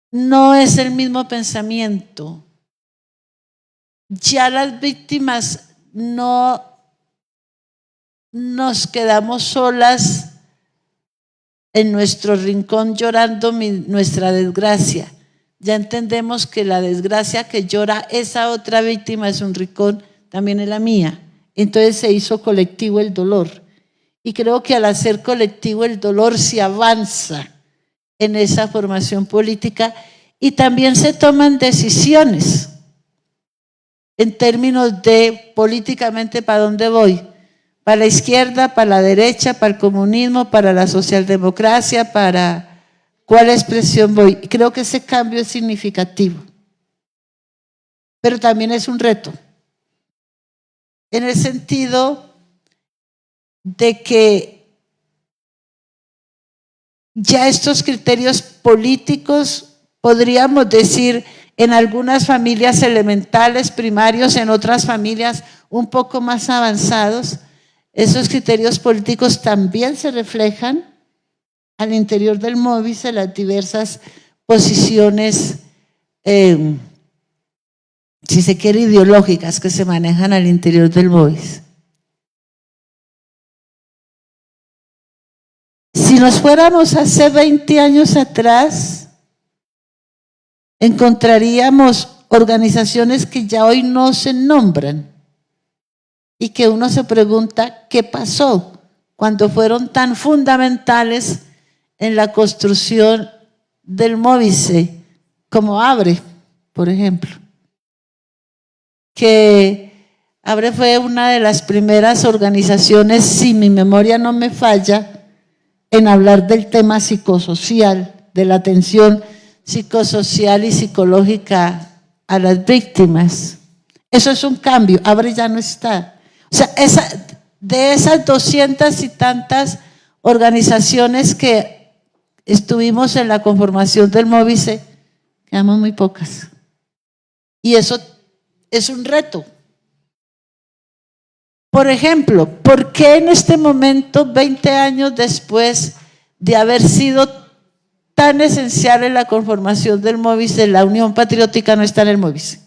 no es el mismo pensamiento. Ya las víctimas no nos quedamos solas en nuestro rincón llorando nuestra desgracia. Ya entendemos que la desgracia que llora esa otra víctima es un rincón, también es la mía. Entonces se hizo colectivo el dolor. Y creo que al hacer colectivo el dolor se avanza en esa formación política y también se toman decisiones en términos de políticamente para dónde voy. Para la izquierda, para la derecha, para el comunismo, para la socialdemocracia, para cuál expresión voy. Creo que ese cambio es significativo, pero también es un reto, en el sentido de que ya estos criterios políticos, podríamos decir, en algunas familias elementales, primarios, en otras familias un poco más avanzados, esos criterios políticos también se reflejan al interior del Movice, las diversas posiciones, si se quiere, ideológicas que se manejan al interior del Movice. Si nos fuéramos hace 20 años atrás, encontraríamos organizaciones que ya hoy no se nombran y que uno se pregunta qué pasó cuando fueron tan fundamentales en la construcción del Movice, como ABRE, por ejemplo, que ABRE fue una de las primeras organizaciones, si mi memoria no me falla, en hablar del tema psicosocial, de la atención psicosocial y psicológica a las víctimas. Eso es un cambio, ahora ya no está. O sea, de esas 200 y tantas organizaciones que estuvimos en la conformación del Móvice, quedamos muy pocas. Y eso es un reto. Por ejemplo, ¿por qué en este momento, 20 años después de haber sido tan esencial en la conformación del Móvice, la Unión Patriótica no está en el Móvice?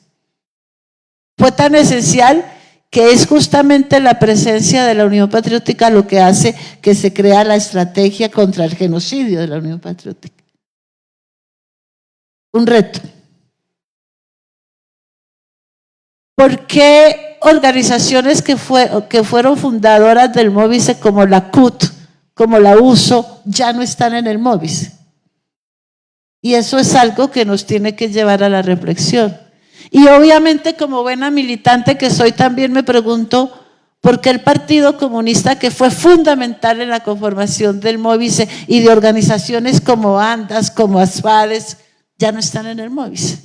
Fue tan esencial que es justamente la presencia de la Unión Patriótica lo que hace que se crea la estrategia contra el genocidio de la Unión Patriótica. Un reto. ¿Por qué organizaciones que fueron fundadoras del Móvice como la CUT, como la USO, ya no están en el Móvice? Y eso es algo que nos tiene que llevar a la reflexión. Y obviamente, como buena militante que soy, también me pregunto por qué el Partido Comunista, que fue fundamental en la conformación del Móvice y de organizaciones como ANDAS, como ASFADES, ya no están en el Móvice.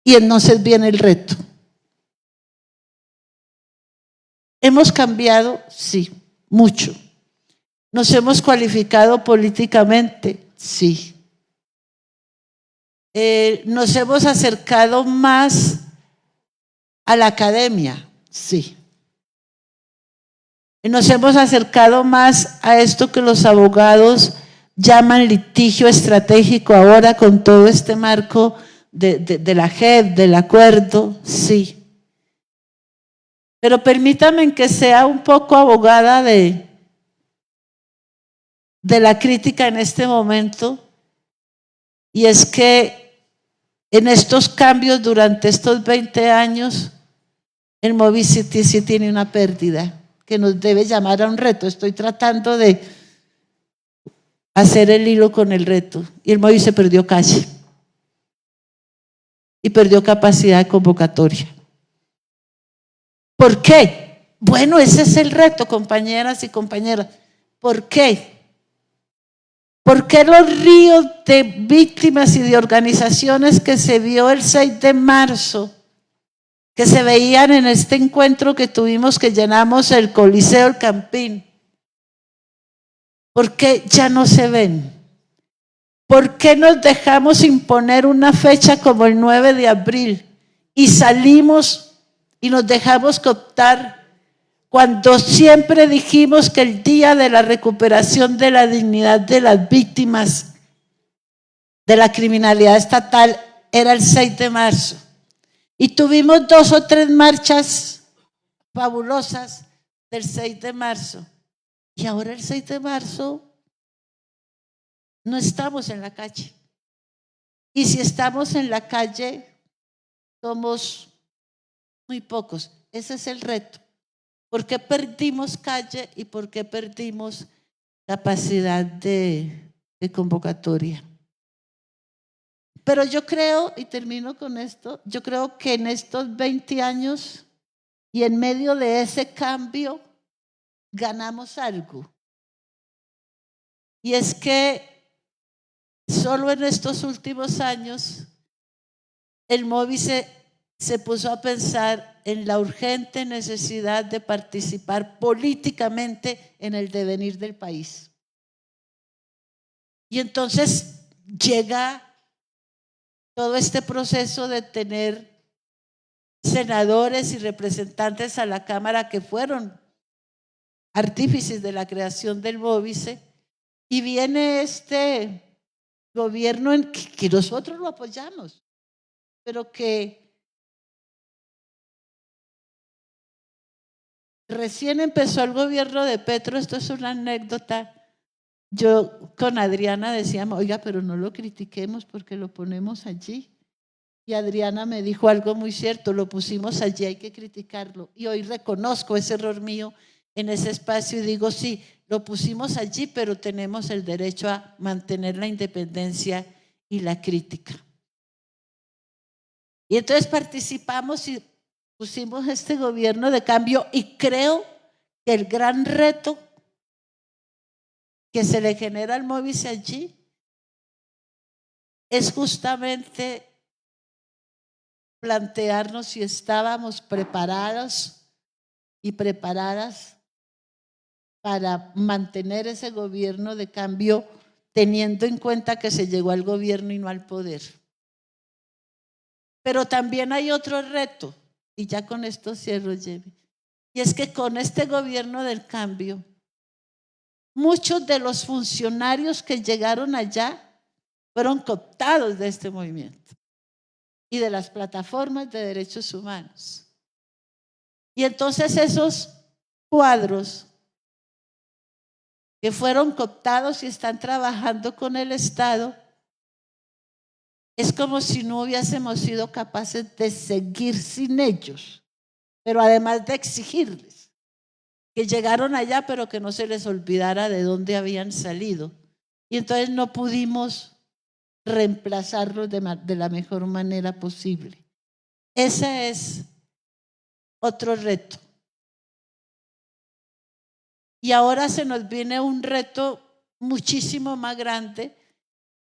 Y entonces viene el reto. ¿Hemos cambiado? Sí, mucho. ¿Nos hemos cualificado políticamente? Sí. ¿Nos hemos acercado más a la academia? Sí. ¿Nos hemos acercado más a esto que los abogados llaman litigio estratégico ahora con todo este marco de la JEP, del acuerdo? Sí. Pero permítanme que sea un poco abogada de la crítica en este momento, y es que en estos cambios durante estos 20 años, el Móvice sí tiene una pérdida que nos debe llamar a un reto. Estoy tratando de hacer el hilo con el reto. Y el Móvice perdió calle y perdió capacidad de convocatoria. ¿Por qué? Bueno, ese es el reto, compañeras y compañeros. ¿Por qué? ¿Por qué los ríos de víctimas y de organizaciones que se vio el 6 de marzo, que se veían en este encuentro que tuvimos, que llenamos el Coliseo El Campín, por qué ya no se ven? ¿Por qué nos dejamos imponer una fecha como el 9 de abril y salimos y nos dejamos cooptar cuando siempre dijimos que el día de la recuperación de la dignidad de las víctimas de la criminalidad estatal era el 6 de marzo? Y tuvimos 2 o 3 marchas fabulosas del 6 de marzo. Y ahora el 6 de marzo no estamos en la calle. Y si estamos en la calle, somos muy pocos. Ese es el reto. ¿Por qué perdimos calle y por qué perdimos capacidad de convocatoria? Pero yo creo, y termino con esto, yo creo que en estos 20 años y en medio de ese cambio ganamos algo. Y es que solo en estos últimos años el Móvice se puso a pensar en la urgente necesidad de participar políticamente en el devenir del país. Y entonces llega todo este proceso de tener senadores y representantes a la Cámara que fueron artífices de la creación del Móvice, y viene este gobierno en que nosotros lo apoyamos, pero que recién empezó el gobierno de Petro. Esto es una anécdota. Yo con Adriana decíamos, oiga, pero no lo critiquemos porque lo ponemos allí. Y Adriana me dijo algo muy cierto, lo pusimos allí, hay que criticarlo. Y hoy reconozco ese error mío en ese espacio y digo, sí, lo pusimos allí, pero tenemos el derecho a mantener la independencia y la crítica. Y entonces participamos y pusimos este gobierno de cambio, y creo que el gran reto que se le genera al Móvice allí es justamente plantearnos si estábamos preparados y preparadas para mantener ese gobierno de cambio, teniendo en cuenta que se llegó al gobierno y no al poder. Pero también hay otro reto, y ya con esto cierro, Yemi, y es que con este gobierno del cambio, muchos de los funcionarios que llegaron allá fueron cooptados de este movimiento y de las plataformas de derechos humanos. Y entonces esos cuadros que fueron cooptados y están trabajando con el Estado, es como si no hubiésemos sido capaces de seguir sin ellos, pero además de exigirles que llegaron allá, pero que no se les olvidara de dónde habían salido. Y entonces no pudimos reemplazarlos de la mejor manera posible. Ese es otro reto. Y ahora se nos viene un reto muchísimo más grande,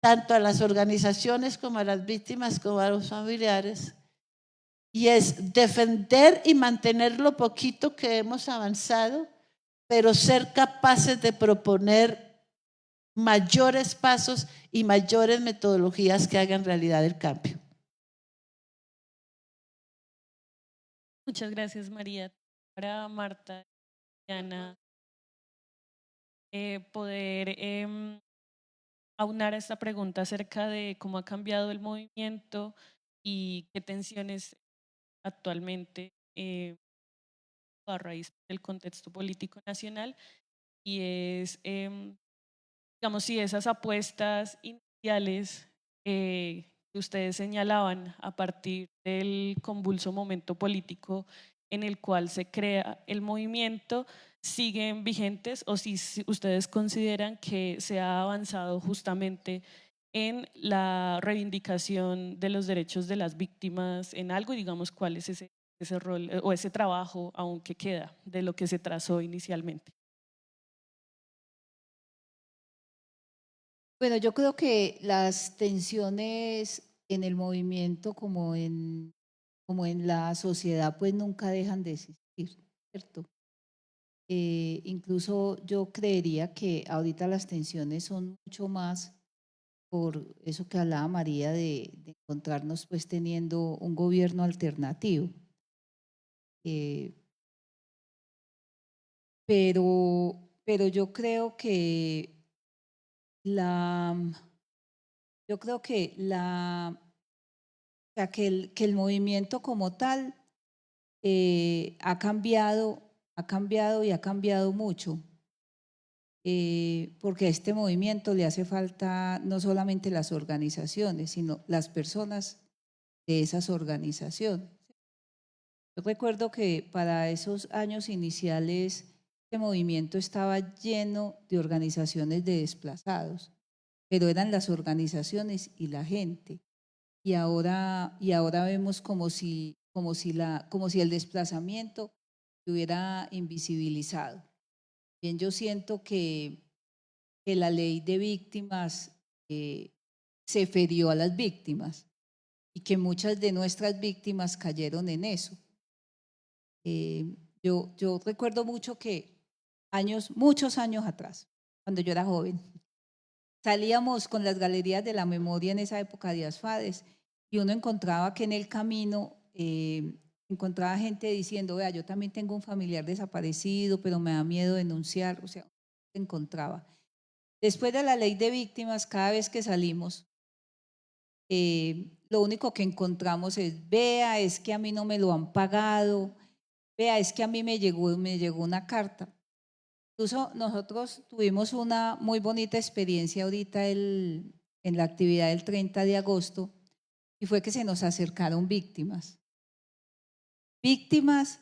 tanto a las organizaciones como a las víctimas, como a los familiares, y es defender y mantener lo poquito que hemos avanzado, pero ser capaces de proponer mayores pasos y mayores metodologías que hagan realidad el cambio. Muchas gracias, María. Para Marta y Ana, poder aunar a esta pregunta acerca de cómo ha cambiado el movimiento y qué tensiones actualmente a raíz del contexto político nacional, y es, digamos, si esas apuestas iniciales que ustedes señalaban a partir del convulso momento político en el cual se crea el movimiento, siguen vigentes, o si ustedes consideran que se ha avanzado justamente en la reivindicación de los derechos de las víctimas en algo, y digamos cuál es ese rol o ese trabajo aún que queda de lo que se trazó inicialmente. Bueno, yo creo que las tensiones en el movimiento como en la sociedad pues nunca dejan de existir, ¿cierto? Incluso yo creería que ahorita las tensiones son mucho más por eso que hablaba María de encontrarnos pues teniendo un gobierno alternativo. Pero yo creo que yo creo que o sea, que el movimiento como tal ha cambiado y ha cambiado mucho, porque a este movimiento le hace falta no solamente las organizaciones, sino las personas de esas organizaciones. Yo recuerdo que para esos años iniciales este movimiento estaba lleno de organizaciones de desplazados, pero eran las organizaciones y la gente. Y ahora vemos como si el desplazamiento se hubiera invisibilizado. Bien, yo siento que la ley de víctimas se ferió a las víctimas y que muchas de nuestras víctimas cayeron en eso. Yo recuerdo mucho que muchos años atrás, cuando yo era joven, salíamos con las galerías de la memoria en esa época de Asfades y uno encontraba que en el camino encontraba gente diciendo, vea, yo también tengo un familiar desaparecido, pero me da miedo denunciar, o sea, encontraba. Después de la ley de víctimas, cada vez que salimos, lo único que encontramos es, vea, es que a mí no me lo han pagado, vea, es que a mí me llegó una carta. Incluso nosotros tuvimos una muy bonita experiencia ahorita en la actividad del 30 de agosto y fue que se nos acercaron víctimas. Víctimas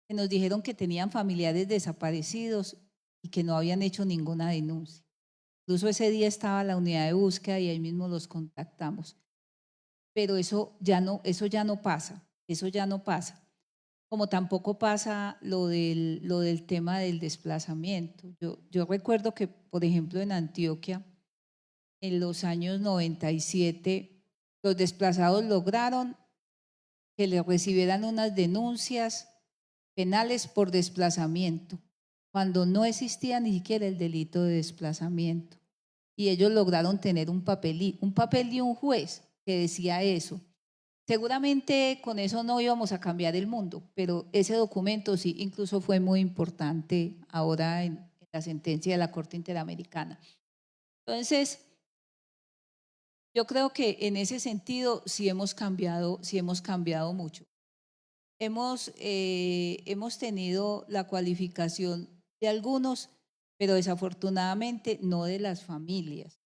que nos dijeron que tenían familiares desaparecidos y que no habían hecho ninguna denuncia. Incluso ese día estaba la unidad de búsqueda y ahí mismo los contactamos. Pero eso ya no pasa, eso ya no pasa. como tampoco pasa lo del tema del desplazamiento. Yo recuerdo que, por ejemplo, en Antioquia, en los años 97, los desplazados lograron que les recibieran unas denuncias penales por desplazamiento, cuando no existía ni siquiera el delito de desplazamiento. Y ellos lograron tener un papel de un juez que decía eso. Seguramente con eso no íbamos a cambiar el mundo, pero ese documento sí incluso fue muy importante ahora en la sentencia de la Corte Interamericana. Entonces, yo creo que en ese sentido sí hemos cambiado mucho. Hemos tenido la cualificación de algunos, pero desafortunadamente no de las familias.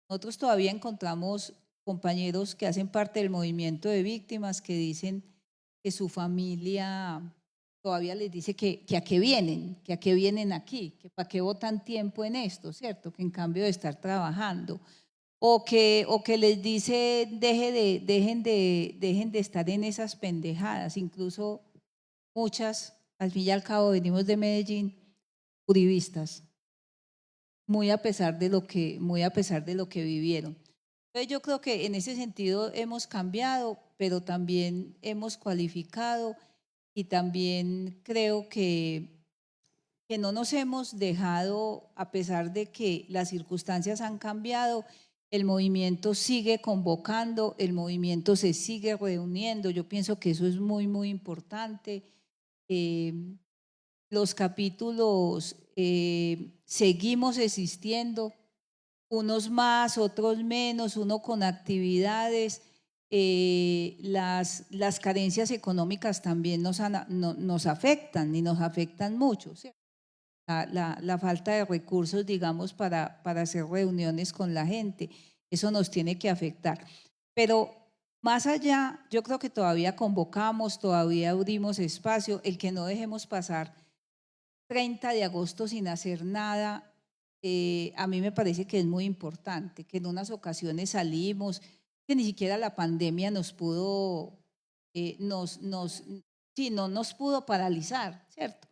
Nosotros todavía encontramos compañeros que hacen parte del movimiento de víctimas que dicen que su familia todavía les dice que a qué vienen aquí, que para qué botan tiempo en esto, ¿cierto? Que en cambio de estar trabajando. O que les dice dejen de estar en esas pendejadas. Incluso muchas, al fin y al cabo venimos de Medellín, uribistas, muy a pesar de lo que vivieron. Entonces yo creo que en ese sentido hemos cambiado, pero también hemos cualificado y también creo que no nos hemos dejado, a pesar de que las circunstancias han cambiado, el movimiento sigue convocando, el movimiento se sigue reuniendo. Yo pienso que eso es muy, muy importante. Los capítulos seguimos existiendo, unos más, otros menos, uno con actividades. Las carencias económicas también nos afectan y nos afectan mucho, ¿cierto? La falta de recursos, digamos, para hacer reuniones con la gente, eso nos tiene que afectar. Pero más allá, yo creo que todavía convocamos, todavía abrimos espacio, el que no dejemos pasar 30 de agosto sin hacer nada, a mí me parece que es muy importante, que en unas ocasiones salimos, que ni siquiera la pandemia nos pudo, no nos pudo paralizar, ¿cierto?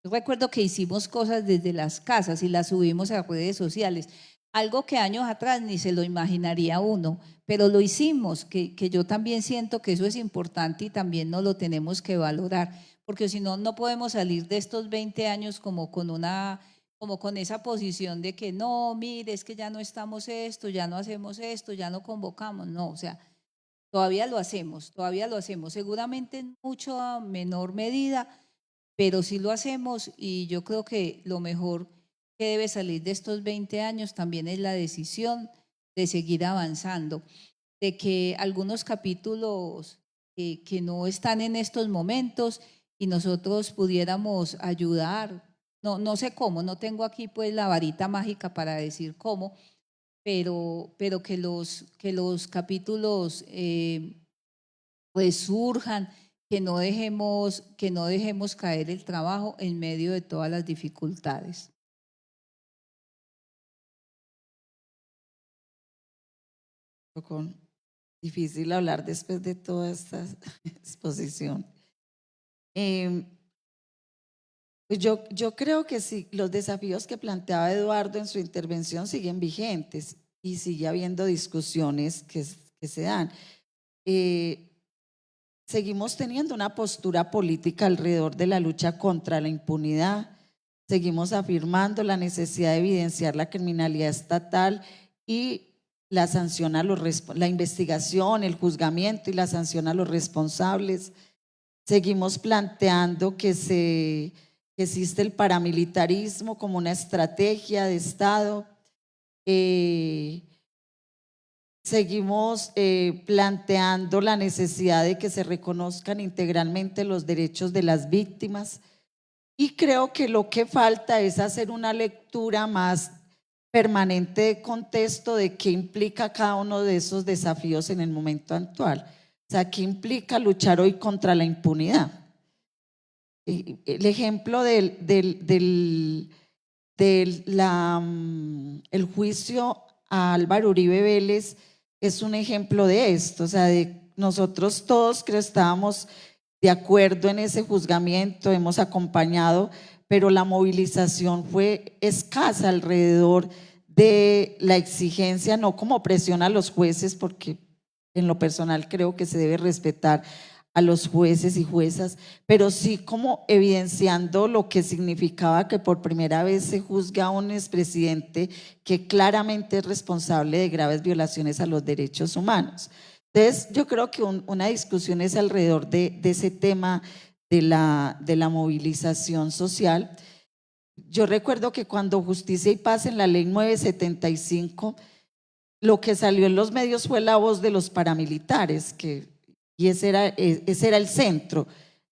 Yo recuerdo que hicimos cosas desde las casas y las subimos a redes sociales, algo que años atrás ni se lo imaginaría uno, pero lo hicimos, que yo también siento que eso es importante y también nos lo tenemos que valorar, porque si no, no podemos salir de estos 20 años como con esa posición de que no, mire, es que ya no estamos esto, ya no hacemos esto, ya no convocamos, no, o sea, todavía lo hacemos, seguramente en mucho menor medida, pero sí lo hacemos y yo creo que lo mejor que debe salir de estos 20 años también es la decisión de seguir avanzando, de que algunos capítulos que no están en estos momentos y nosotros pudiéramos ayudar, no sé cómo, no tengo aquí pues la varita mágica para decir cómo, pero que los capítulos resurjan, que no dejemos caer el trabajo en medio de todas las dificultades. Un poco difícil hablar después de toda esta exposición. Pues yo creo que sí, los desafíos que planteaba Eduardo en su intervención siguen vigentes y sigue habiendo discusiones que se dan. Seguimos teniendo una postura política alrededor de la lucha contra la impunidad, seguimos afirmando la necesidad de evidenciar la criminalidad estatal y la sanción la investigación, el juzgamiento y la sanción a los responsables. Seguimos planteando que existe el paramilitarismo como una estrategia de Estado. Seguimos planteando la necesidad de que se reconozcan integralmente los derechos de las víctimas y creo que lo que falta es hacer una lectura más permanente de contexto de qué implica cada uno de esos desafíos en el momento actual. O sea, qué implica luchar hoy contra la impunidad. El ejemplo el juicio a Álvaro Uribe Vélez es un ejemplo de esto, o sea, de nosotros todos creo estábamos de acuerdo en ese juzgamiento, hemos acompañado, pero la movilización fue escasa alrededor de la exigencia, no como presión a los jueces, porque en lo personal creo que se debe respetar a los jueces y juezas, pero sí como evidenciando lo que significaba que por primera vez se juzga a un expresidente que claramente es responsable de graves violaciones a los derechos humanos. Entonces, yo creo que una discusión es alrededor de ese tema de la movilización social. Yo recuerdo que cuando Justicia y Paz en la ley 975, lo que salió en los medios fue la voz de los paramilitares, y ese era el centro,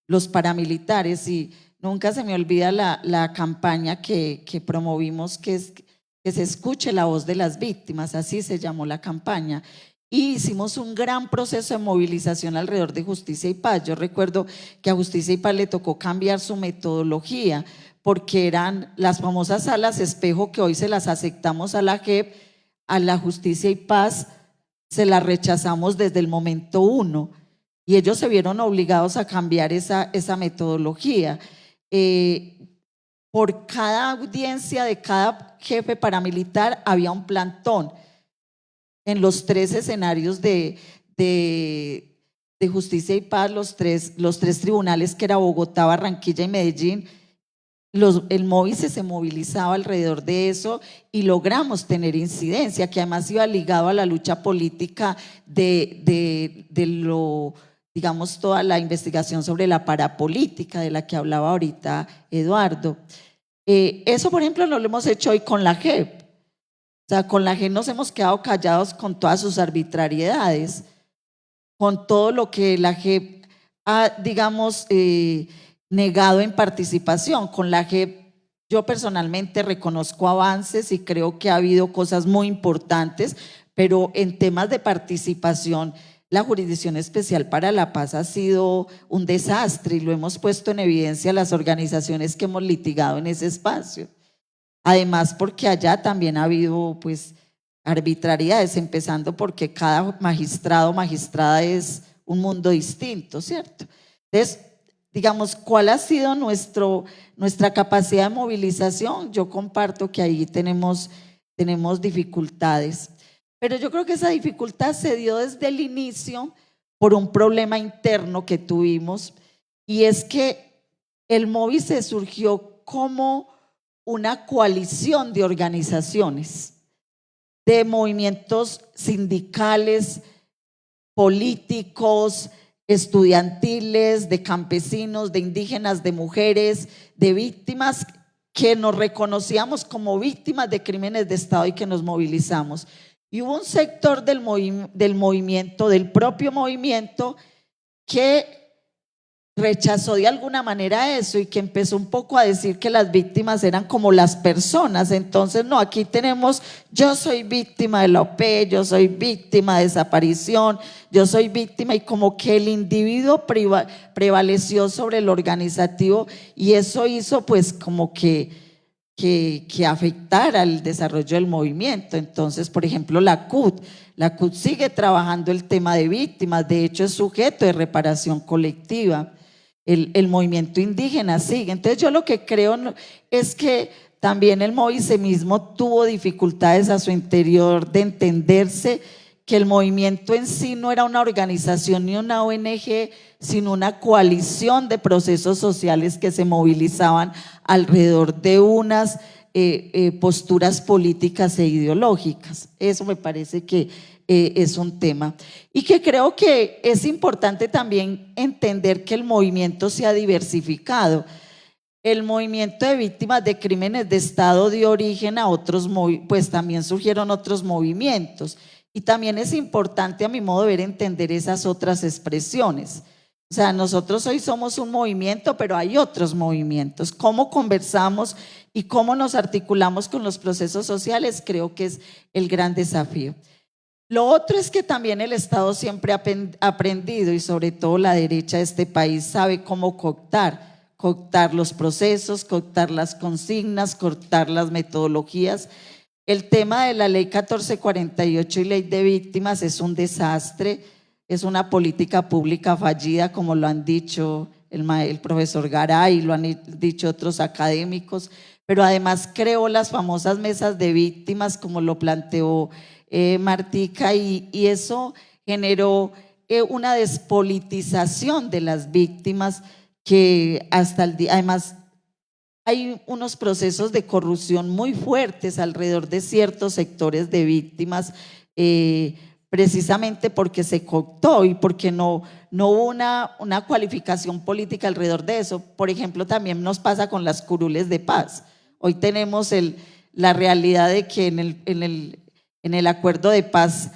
los paramilitares, y nunca se me olvida la campaña que promovimos, que se escuche la voz de las víctimas, así se llamó la campaña. Y hicimos un gran proceso de movilización alrededor de Justicia y Paz. Yo recuerdo que a Justicia y Paz le tocó cambiar su metodología, porque eran las famosas salas espejo que hoy se las aceptamos a la JEP, a la Justicia y Paz se las rechazamos desde el momento 1, y ellos se vieron obligados a cambiar esa metodología. Por cada audiencia de cada jefe paramilitar había un plantón en los 3 escenarios de Justicia y Paz, los tres tribunales, que era Bogotá, Barranquilla y Medellín. El MOVICE se movilizaba alrededor de eso y logramos tener incidencia, que además iba ligado a la lucha política de digamos, toda la investigación sobre la parapolítica de la que hablaba ahorita Eduardo. Eso, por ejemplo, no lo hemos hecho hoy con la JEP. O sea, con la JEP nos hemos quedado callados con todas sus arbitrariedades, con todo lo que la JEP ha, digamos, negado en participación. Con la JEP yo personalmente reconozco avances y creo que ha habido cosas muy importantes, pero en temas de participación la Jurisdicción Especial para la Paz ha sido un desastre, y lo hemos puesto en evidencia las organizaciones que hemos litigado en ese espacio. Además, porque allá también ha habido pues arbitrariedades, empezando porque cada magistrado o magistrada es un mundo distinto, ¿cierto? Entonces, digamos, ¿cuál ha sido nuestra capacidad de movilización? Yo comparto que ahí tenemos dificultades, pero yo creo que esa dificultad se dio desde el inicio por un problema interno que tuvimos, y es que el MOVICE surgió como una coalición de organizaciones, de movimientos sindicales, políticos, estudiantiles, de campesinos, de indígenas, de mujeres, de víctimas, que nos reconocíamos como víctimas de crímenes de Estado y que nos movilizamos. Y hubo un sector del movimiento, del propio movimiento, que rechazó de alguna manera eso y que empezó un poco a decir que las víctimas eran como las personas. Entonces, no, aquí tenemos, yo soy víctima de la OP, yo soy víctima de desaparición, yo soy víctima, y como que el individuo prevaleció sobre el organizativo, y eso hizo pues como que afectara el desarrollo del movimiento. Entonces, por ejemplo, la CUT sigue trabajando el tema de víctimas, de hecho es sujeto de reparación colectiva. El movimiento indígena sigue. Entonces, yo lo que creo es que también el MOVICE mismo tuvo dificultades a su interior de entenderse, que el movimiento en sí no era una organización ni una ONG, sino una coalición de procesos sociales que se movilizaban alrededor de unas posturas políticas e ideológicas. Eso me parece que es un tema, y que creo que es importante también entender que el movimiento se ha diversificado. El movimiento de víctimas de crímenes de Estado dio origen a otros, pues también surgieron otros movimientos, y también es importante, a mi modo de ver, entender esas otras expresiones. O sea, nosotros hoy somos un movimiento, pero hay otros movimientos. ¿Cómo conversamos y cómo nos articulamos con los procesos sociales? Creo que es el gran desafío. Lo otro es que también el Estado siempre ha aprendido, y sobre todo la derecha de este país sabe cómo cooptar los procesos, cooptar las consignas, cooptar las metodologías. El tema de la ley 1448 y ley de víctimas es un desastre. es una política pública fallida, como lo han dicho el profesor Garay, lo han dicho otros académicos, pero además creó las famosas mesas de víctimas, como lo planteó Martica, y eso generó una despolitización de las víctimas que hasta el día, además hay unos procesos de corrupción muy fuertes alrededor de ciertos sectores de víctimas, precisamente porque se cooptó y porque no hubo una cualificación política alrededor de eso. Por ejemplo, también nos pasa con las curules de paz. Hoy tenemos la realidad de que en el acuerdo de paz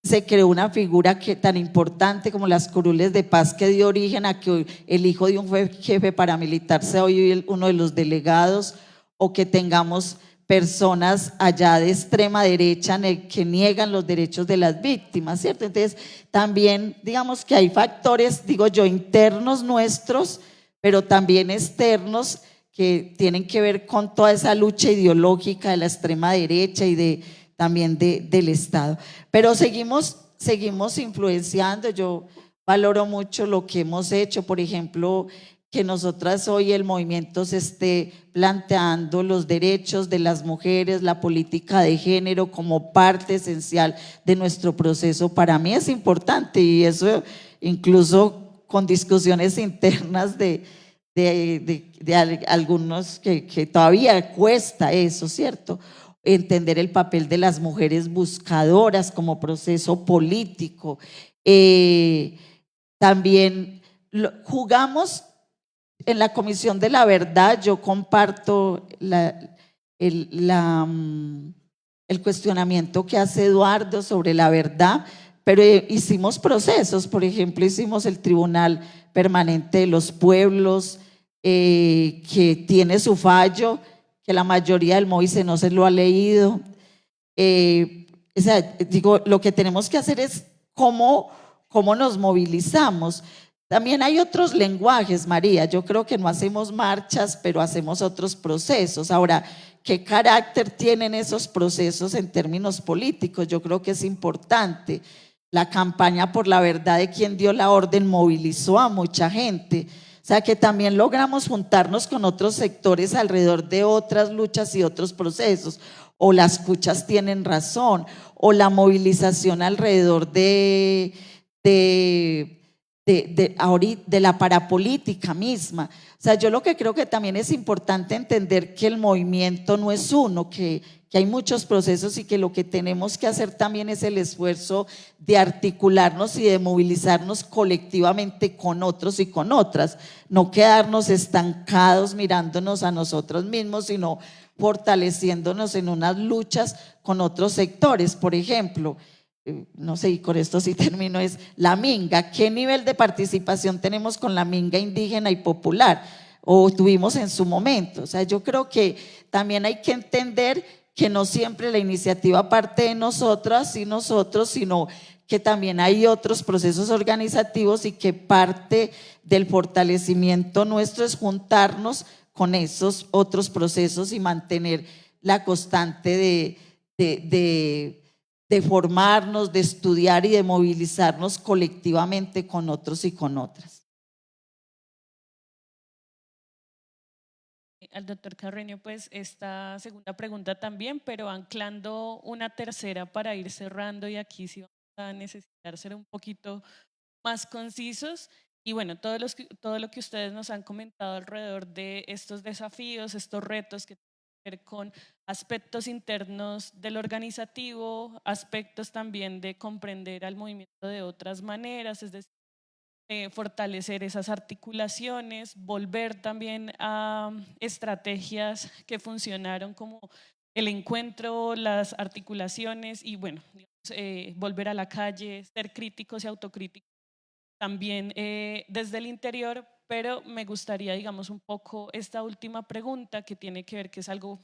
se creó una figura tan importante como las curules de paz, que dio origen a que el hijo de un jefe paramilitar sea hoy uno de los delegados, o que tengamos personas allá de extrema derecha que niegan los derechos de las víctimas, ¿cierto? Entonces, también digamos que hay factores, digo yo, internos nuestros, pero también externos, que tienen que ver con toda esa lucha ideológica de la extrema derecha y también del Estado. Pero seguimos influenciando. Yo valoro mucho lo que hemos hecho, por ejemplo, que nosotras hoy el movimiento se esté planteando los derechos de las mujeres, la política de género como parte esencial de nuestro proceso. Para mí es importante, y eso incluso con discusiones internas de algunos que todavía cuesta eso, ¿cierto? Entender el papel de las mujeres buscadoras como proceso político. También jugamos en la Comisión de la Verdad. Yo comparto el cuestionamiento que hace Eduardo sobre la verdad, pero hicimos procesos. Por ejemplo, hicimos el Tribunal Permanente de los Pueblos, que tiene su fallo, que la mayoría del MOVICE no se lo ha leído. O sea, digo, lo que tenemos que hacer es cómo nos movilizamos. También hay otros lenguajes, María. Yo creo que no hacemos marchas, pero hacemos otros procesos. Ahora, ¿qué carácter tienen esos procesos en términos políticos? Yo creo que es importante. La campaña por la verdad de quien dio la orden movilizó a mucha gente. O sea, que también logramos juntarnos con otros sectores alrededor de otras luchas y otros procesos. O las cuchas tienen razón, o la movilización alrededor de la parapolítica misma. O sea, yo lo que creo que también es importante entender que el movimiento no es uno, que hay muchos procesos, y que lo que tenemos que hacer también es el esfuerzo de articularnos y de movilizarnos colectivamente con otros y con otras, no quedarnos estancados mirándonos a nosotros mismos, sino fortaleciéndonos en unas luchas con otros sectores. Por ejemplo, no sé, y con esto sí termino, es la minga. ¿Qué nivel de participación tenemos con la minga indígena y popular? O tuvimos en su momento. O sea, yo creo que también hay que entender que no siempre la iniciativa parte de nosotras y nosotros, sino que también hay otros procesos organizativos, y que parte del fortalecimiento nuestro es juntarnos con esos otros procesos y mantener la constante de formarnos, de estudiar y de movilizarnos colectivamente con otros y con otras. Al doctor Carreño, pues esta segunda pregunta también, pero anclando una tercera para ir cerrando, y aquí sí vamos a necesitar ser un poquito más concisos. Y bueno, todo lo que ustedes nos han comentado alrededor de estos desafíos, estos retos que tienen que ver con aspectos internos del organizativo, aspectos también de comprender al movimiento de otras maneras, es decir, fortalecer esas articulaciones, volver también a estrategias que funcionaron como el encuentro, las articulaciones, y bueno, digamos, volver a la calle, ser críticos y autocríticos también desde el interior. Pero me gustaría, digamos, un poco esta última pregunta, que tiene que ver, que es algo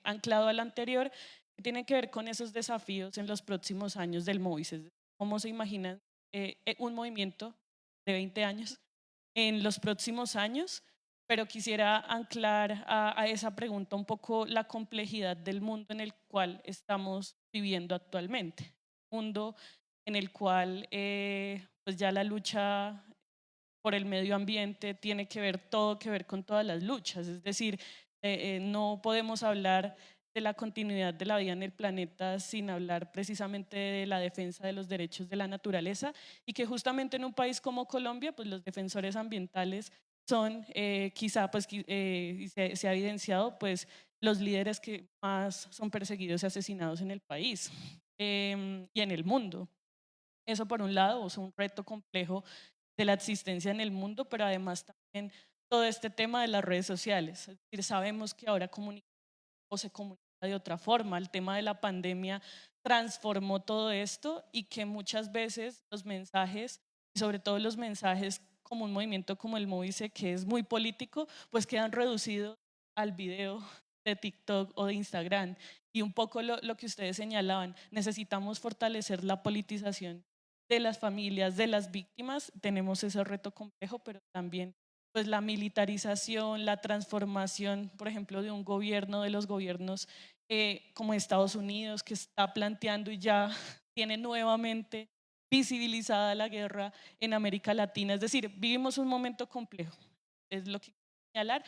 anclado al anterior, que tiene que ver con esos desafíos en los próximos años del MOVICE. ¿Cómo se imaginan un movimiento de 20 años en los próximos años? Pero quisiera anclar a esa pregunta un poco la complejidad del mundo en el cual estamos viviendo actualmente. Un mundo en el cual pues ya la lucha por el medio ambiente tiene que ver todo que ver con todas las luchas, es decir, no podemos hablar de la continuidad de la vida en el planeta sin hablar precisamente de la defensa de los derechos de la naturaleza, y que justamente en un país como Colombia, pues los defensores ambientales son quizá, pues, y se ha evidenciado, pues los líderes que más son perseguidos y asesinados en el país y en el mundo. Eso por un lado, es un reto complejo de la existencia en el mundo, pero además también todo este tema de las redes sociales. Es decir, sabemos que ahora se comunica de otra forma. El tema de la pandemia transformó todo esto, y que muchas veces los mensajes, y sobre todo los mensajes como un movimiento como el Movice, que es muy político, pues quedan reducidos al video de TikTok o de Instagram. Y un poco lo que ustedes señalaban, necesitamos fortalecer la politización de las familias, de las víctimas. Tenemos ese reto complejo, pero también pues la militarización, la transformación, por ejemplo, de un gobierno, de los gobiernos como Estados Unidos, que está planteando y ya tiene nuevamente visibilizada la guerra en América Latina. Es decir, vivimos un momento complejo, es lo que quiero señalar.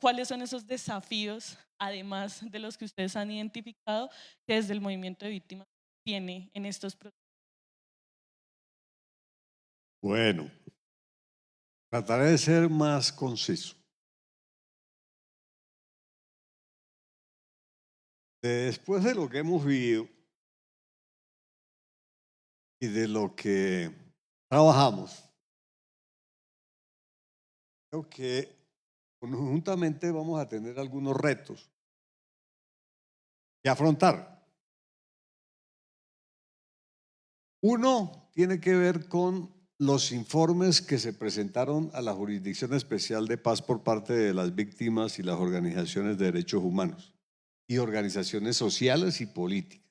¿Cuáles son esos desafíos, además de los que ustedes han identificado, que desde el movimiento de víctimas tiene en estos procesos? Bueno, trataré de ser más conciso. Después de lo que hemos vivido y de lo que trabajamos, creo que conjuntamente vamos a tener algunos retos que afrontar. Uno tiene que ver con los informes que se presentaron a la Jurisdicción Especial de Paz por parte de las víctimas y las organizaciones de derechos humanos y organizaciones sociales y políticas.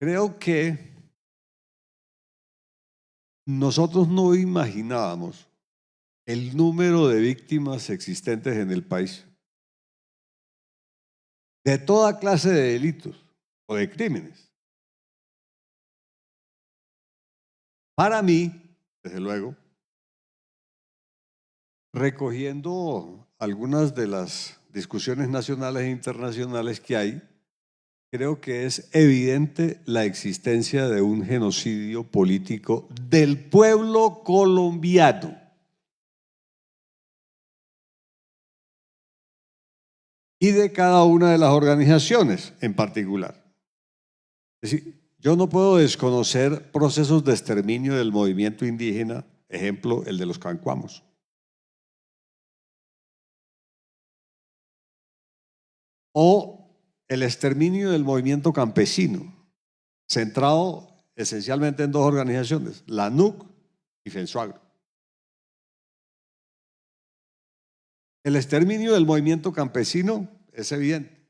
Creo que nosotros no imaginábamos el número de víctimas existentes en el país, de toda clase de delitos o de crímenes. Para mí, desde luego, recogiendo algunas de las discusiones nacionales e internacionales que hay, creo que es evidente la existencia de un genocidio político del pueblo colombiano. Y de cada una de las organizaciones en particular. Es decir, yo no puedo desconocer procesos de exterminio del movimiento indígena, ejemplo, el de los cancuamos. O el exterminio del movimiento campesino, centrado esencialmente en dos organizaciones, la NUC y FENSUAGRO. El exterminio del movimiento campesino es evidente,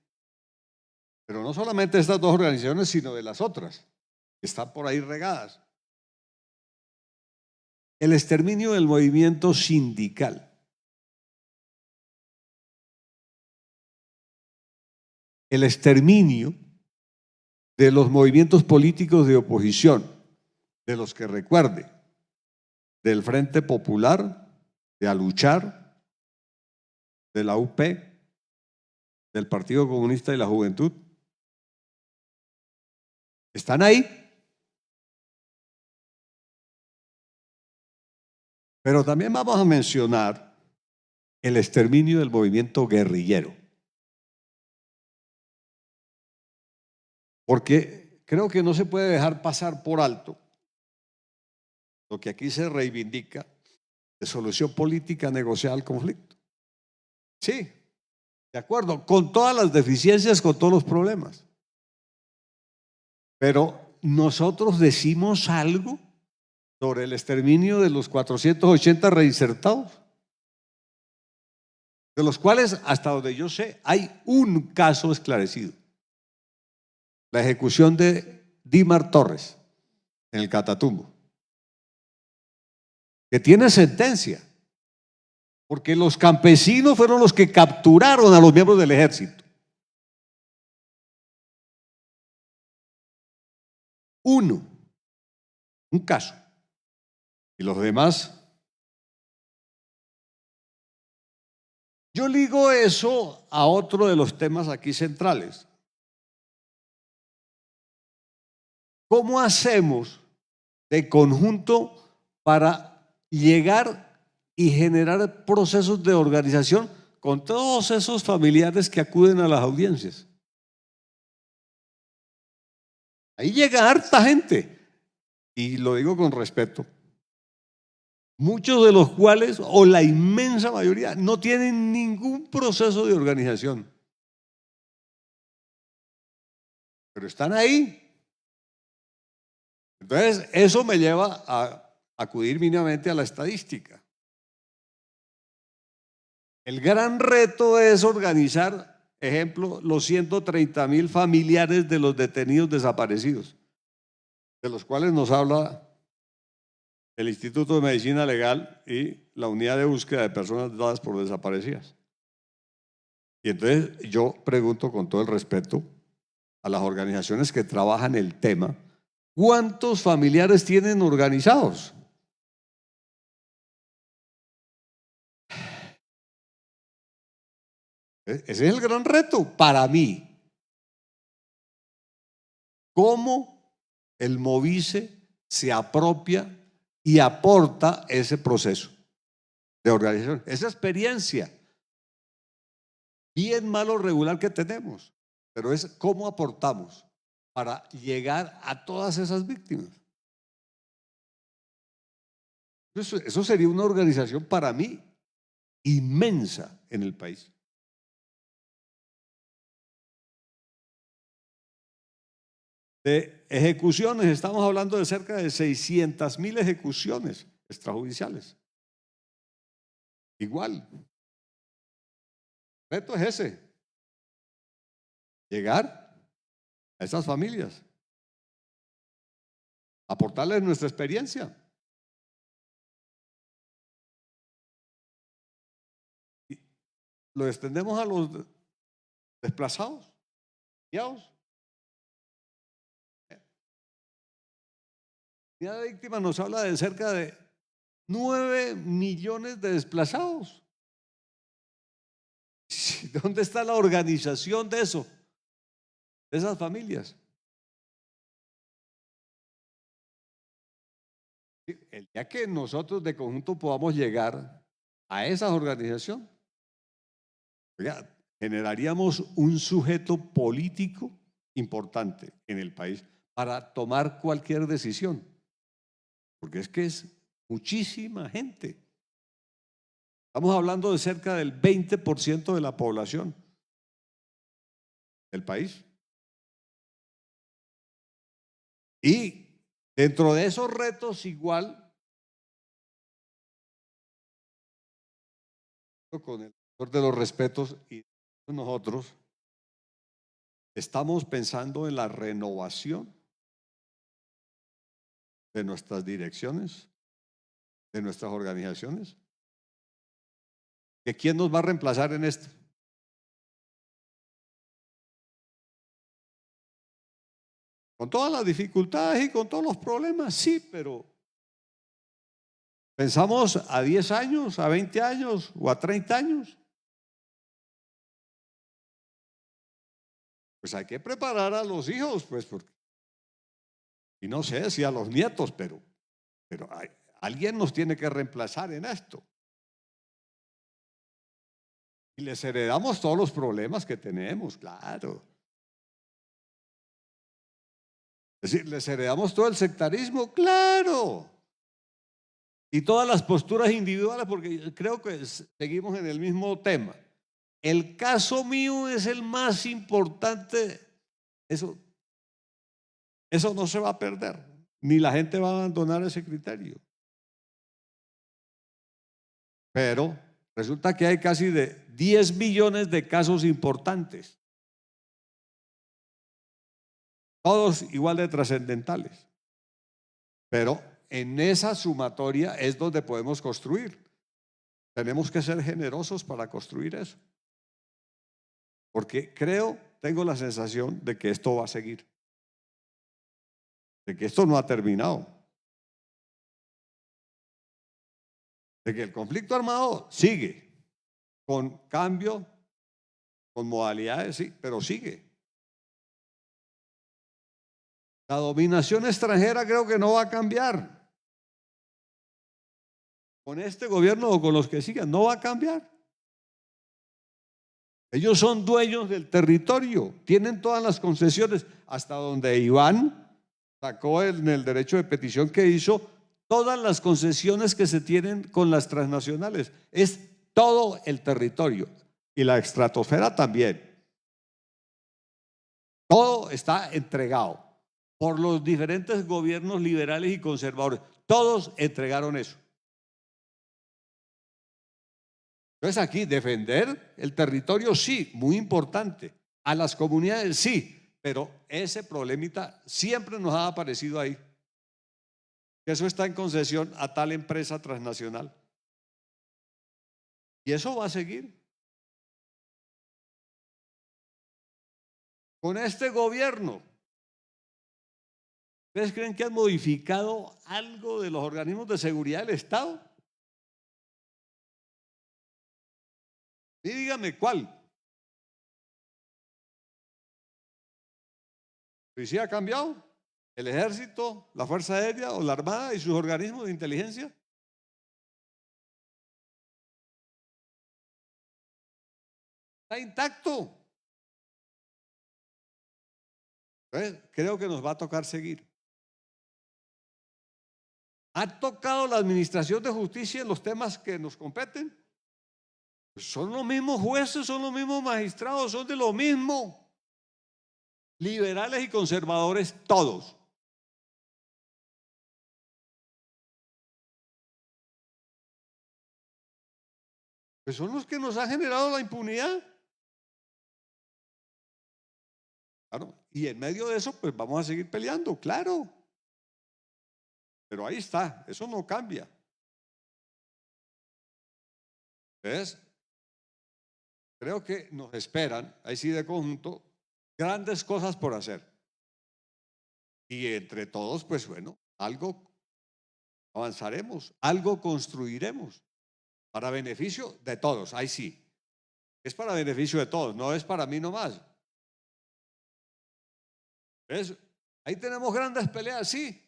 pero no solamente de estas dos organizaciones, sino de las otras que están por ahí regadas. El exterminio del movimiento sindical. El exterminio de los movimientos políticos de oposición, de los que recuerde, del Frente Popular, de Aluchar, de la UP, del Partido Comunista y la Juventud. ¿Están ahí? Pero también vamos a mencionar el exterminio del movimiento guerrillero. Porque creo que no se puede dejar pasar por alto lo que aquí se reivindica de solución política negociada al conflicto. Sí, de acuerdo, con todas las deficiencias, con todos los problemas. Pero nosotros decimos algo sobre el exterminio de los 480 reinsertados, de los cuales, hasta donde yo sé, hay un caso esclarecido. La ejecución de Dimar Torres en el Catatumbo, que tiene sentencia, porque los campesinos fueron los que capturaron a los miembros del ejército. Uno, un caso. Y los demás. Yo ligo eso a otro de los temas aquí centrales. ¿Cómo hacemos de conjunto para llegar y generar procesos de organización con todos esos familiares que acuden a las audiencias? Ahí llega harta gente, y lo digo con respeto, muchos de los cuales, o la inmensa mayoría, no tienen ningún proceso de organización, pero están ahí. Entonces, eso me lleva a acudir mínimamente a la estadística. El gran reto es organizar, ejemplo, los 130.000 familiares de los detenidos desaparecidos, de los cuales nos habla el Instituto de Medicina Legal y la Unidad de Búsqueda de Personas Dadas por Desaparecidas. Y entonces yo pregunto con todo el respeto a las organizaciones que trabajan el tema, ¿cuántos familiares tienen organizados? Ese es el gran reto para mí. ¿Cómo el Movice se apropia y aporta ese proceso de organización, esa experiencia bien malo regular que tenemos? Pero es cómo aportamos para llegar a todas esas víctimas. Eso sería una organización para mí inmensa en el país. De ejecuciones, estamos hablando de cerca de 600.000 ejecuciones extrajudiciales. Igual. El reto es ese: llegar a esas familias, aportarles nuestra experiencia. Y lo extendemos a los desplazados, refugiados. La unidad de víctimas nos habla de cerca de 9 millones de desplazados. ¿Dónde está la organización de eso? De esas familias. El día que nosotros de conjunto podamos llegar a esa organización, generaríamos un sujeto político importante en el país para tomar cualquier decisión. Porque es que es muchísima gente. Estamos hablando de cerca del 20% de la población del país. Y dentro de esos retos igual, con el mayor de los respetos, y nosotros estamos pensando en la renovación de nuestras direcciones, de nuestras organizaciones. ¿Que quién nos va a reemplazar en esto? Con todas las dificultades y con todos los problemas, sí, pero pensamos a 10 años, a 20 años o a 30 años. Pues hay que preparar a los hijos, pues, y no sé si a los nietos, pero alguien nos tiene que reemplazar en esto. Y les heredamos todos los problemas que tenemos, claro. Es decir, les heredamos todo el sectarismo, claro. Y todas las posturas individuales, porque creo que seguimos en el mismo tema. El caso mío es el más importante. Eso no se va a perder, ni la gente va a abandonar ese criterio. Pero resulta que hay casi de 10 millones de casos importantes, todos igual de trascendentales. Pero en esa sumatoria es donde podemos construir. Tenemos que ser generosos para construir eso. Porque tengo la sensación de que esto va a seguir. de que esto no ha terminado, de que el conflicto armado sigue, con cambio, con modalidades, sí, pero sigue. La dominación extranjera creo que no va a cambiar. Con este gobierno o con los que sigan, no va a cambiar. Ellos son dueños del territorio, tienen todas las concesiones, hasta donde Iván sacó en el derecho de petición que hizo, todas las concesiones que se tienen con las transnacionales. Es todo el territorio y la estratosfera también. Todo está entregado por los diferentes gobiernos liberales y conservadores. Todos entregaron eso. Entonces aquí defender el territorio sí, muy importante. A las comunidades sí, pero ese problemita siempre nos ha aparecido ahí. Eso está en concesión a tal empresa transnacional. Y eso va a seguir. Con este gobierno, ¿ustedes creen que han modificado algo de los organismos de seguridad del Estado? Y dígame cuál. ¿La policía ha cambiado? ¿El ejército, la fuerza aérea o la armada y sus organismos de inteligencia? Está intacto. Entonces, creo que nos va a tocar seguir. ¿Ha tocado la administración de justicia en los temas que nos competen? Pues son los mismos jueces, son los mismos magistrados, son de lo mismo. Liberales y conservadores todos. Pues son los que nos han generado la impunidad. Claro, y en medio de eso, pues vamos a seguir peleando, claro. Pero ahí está, eso no cambia. ¿Ves? Creo que nos esperan, ahí sí de conjunto, grandes cosas por hacer. Y entre todos, pues bueno, algo avanzaremos, algo construiremos para beneficio de todos, ahí sí. Es para beneficio de todos, no es para mí nomás. ¿Ves? Ahí tenemos grandes peleas, sí.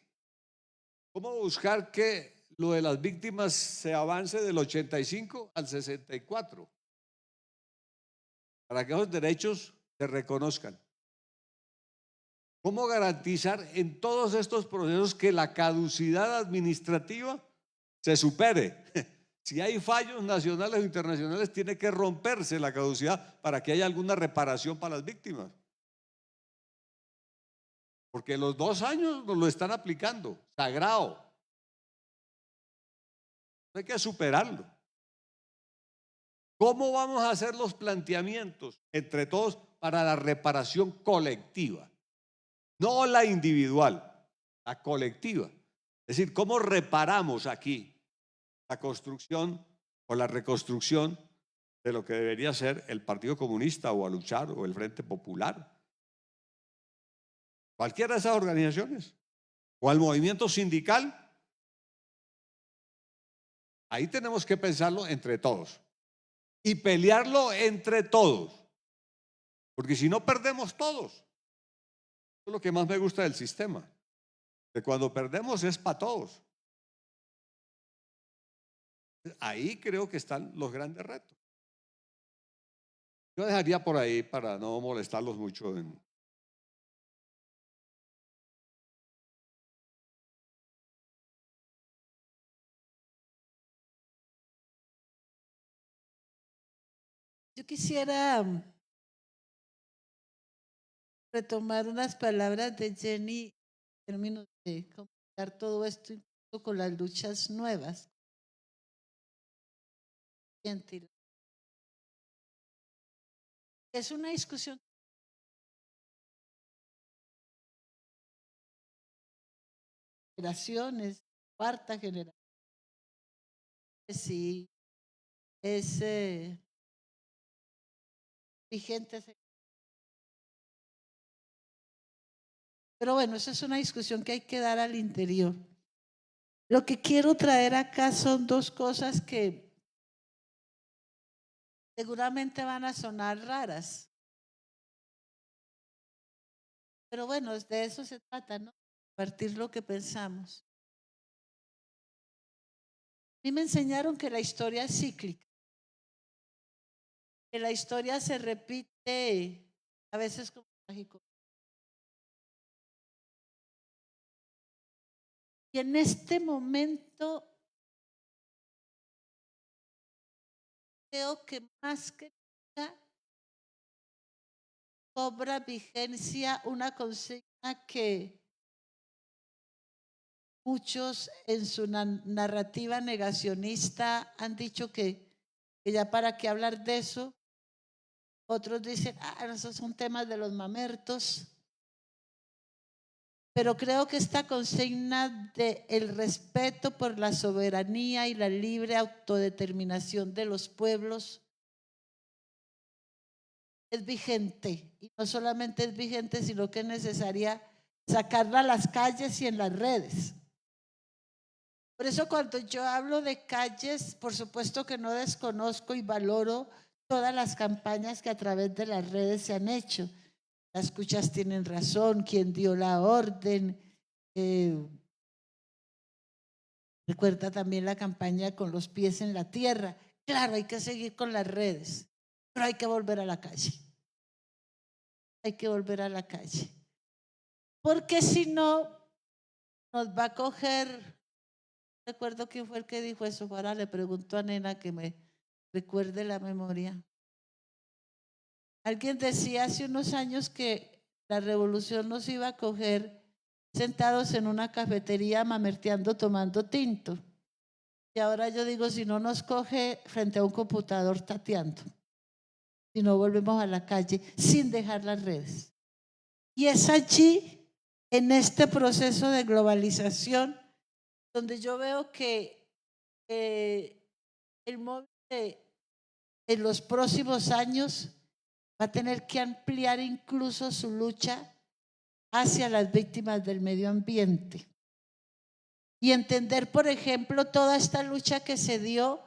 ¿Cómo buscar que lo de las víctimas se avance del 85 al 64? Para que esos derechos se reconozcan. ¿Cómo garantizar en todos estos procesos que la caducidad administrativa se supere? Si hay fallos nacionales o internacionales, tiene que romperse la caducidad para que haya alguna reparación para las víctimas. Porque los 2 años nos lo están aplicando, sagrado. Hay que superarlo. ¿Cómo vamos a hacer los planteamientos entre todos para la reparación colectiva? No la individual, la colectiva. Es decir, ¿cómo reparamos aquí la construcción o la reconstrucción de lo que debería ser el Partido Comunista o a luchar o el Frente Popular? Cualquiera de esas organizaciones o al movimiento sindical. Ahí tenemos que pensarlo entre todos y pelearlo entre todos, porque si no perdemos todos. Eso es lo que más me gusta del sistema, que cuando perdemos es para todos. Ahí creo que están los grandes retos. Yo dejaría por ahí para no molestarlos mucho. Yo quisiera retomar unas palabras de Jenny en términos de comentar todo esto incluso con las luchas nuevas. Es una discusión de generaciones, cuarta generación. Sí, es vigente Pero bueno, esa es una discusión que hay que dar al interior. Lo que quiero traer acá son dos cosas que seguramente van a sonar raras. Pero bueno, de eso se trata, ¿no? Compartir lo que pensamos. A mí me enseñaron que la historia es cíclica, que la historia se repite a veces como mágico. Y en este momento creo que más que nunca cobra vigencia una consigna que muchos en su narrativa negacionista han dicho que ya para qué hablar de eso. Otros dicen, esos son temas de los mamertos. Pero creo que esta consigna de el respeto por la soberanía y la libre autodeterminación de los pueblos es vigente. Y no solamente es vigente, sino que es necesaria sacarla a las calles y en las redes. Por eso cuando yo hablo de calles, por supuesto que no desconozco y valoro todas las campañas que a través de las redes se han hecho. Las cuchas tienen razón, quien dio la orden. Recuerda también la campaña con los pies en la tierra. Claro, hay que seguir con las redes, pero hay que volver a la calle. Hay que volver a la calle. Porque si no, nos va a coger. Recuerdo quién fue el que dijo eso. Ahora le pregunto a Nena que me recuerde la memoria. Alguien decía hace unos años que la revolución nos iba a coger sentados en una cafetería mamerteando, tomando tinto. Y ahora yo digo, si no nos coge frente a un computador tateando, si no volvemos a la calle sin dejar las redes. Y es allí, en este proceso de globalización, donde yo veo que el móvil en los próximos años va a tener que ampliar incluso su lucha hacia las víctimas del medio ambiente. Y entender, por ejemplo, toda esta lucha que se dio,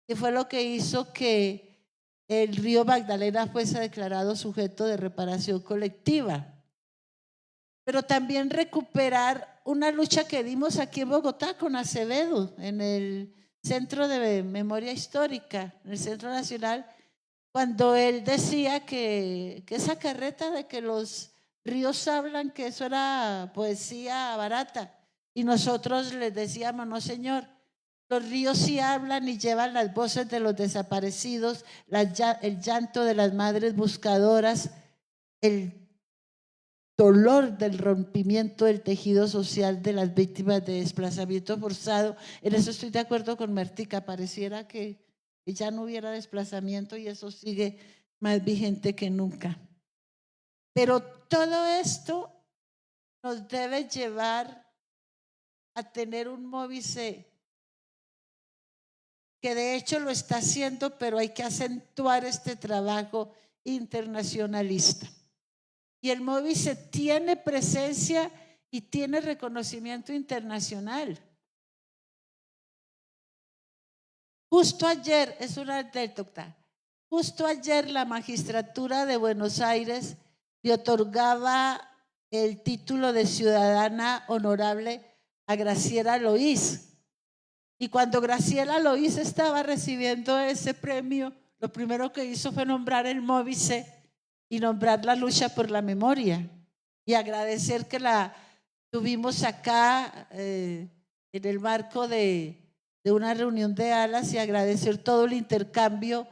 que fue lo que hizo que el río Magdalena fuese declarado sujeto de reparación colectiva. Pero también recuperar una lucha que dimos aquí en Bogotá con Acevedo, en el Centro de Memoria Histórica, en el Centro Nacional, cuando él decía que esa carreta de que los ríos hablan, que eso era poesía barata. Y nosotros les decíamos, no señor, los ríos sí hablan y llevan las voces de los desaparecidos, el llanto de las madres buscadoras, el dolor del rompimiento del tejido social de las víctimas de desplazamiento forzado. En eso estoy de acuerdo con Martica, pareciera que ya no hubiera desplazamiento y eso sigue más vigente que nunca. Pero todo esto nos debe llevar a tener un Móvice que de hecho lo está haciendo, pero hay que acentuar este trabajo internacionalista. Y el Móvice tiene presencia y tiene reconocimiento internacional. Justo ayer, es una anécdota, justo ayer la magistratura de Buenos Aires le otorgaba el título de ciudadana honorable a Graciela Loís. Y cuando Graciela Loís estaba recibiendo ese premio, lo primero que hizo fue nombrar el Móvice y nombrar la lucha por la memoria. Y agradecer que la tuvimos acá en el marco de una reunión de alas y agradecer todo el intercambio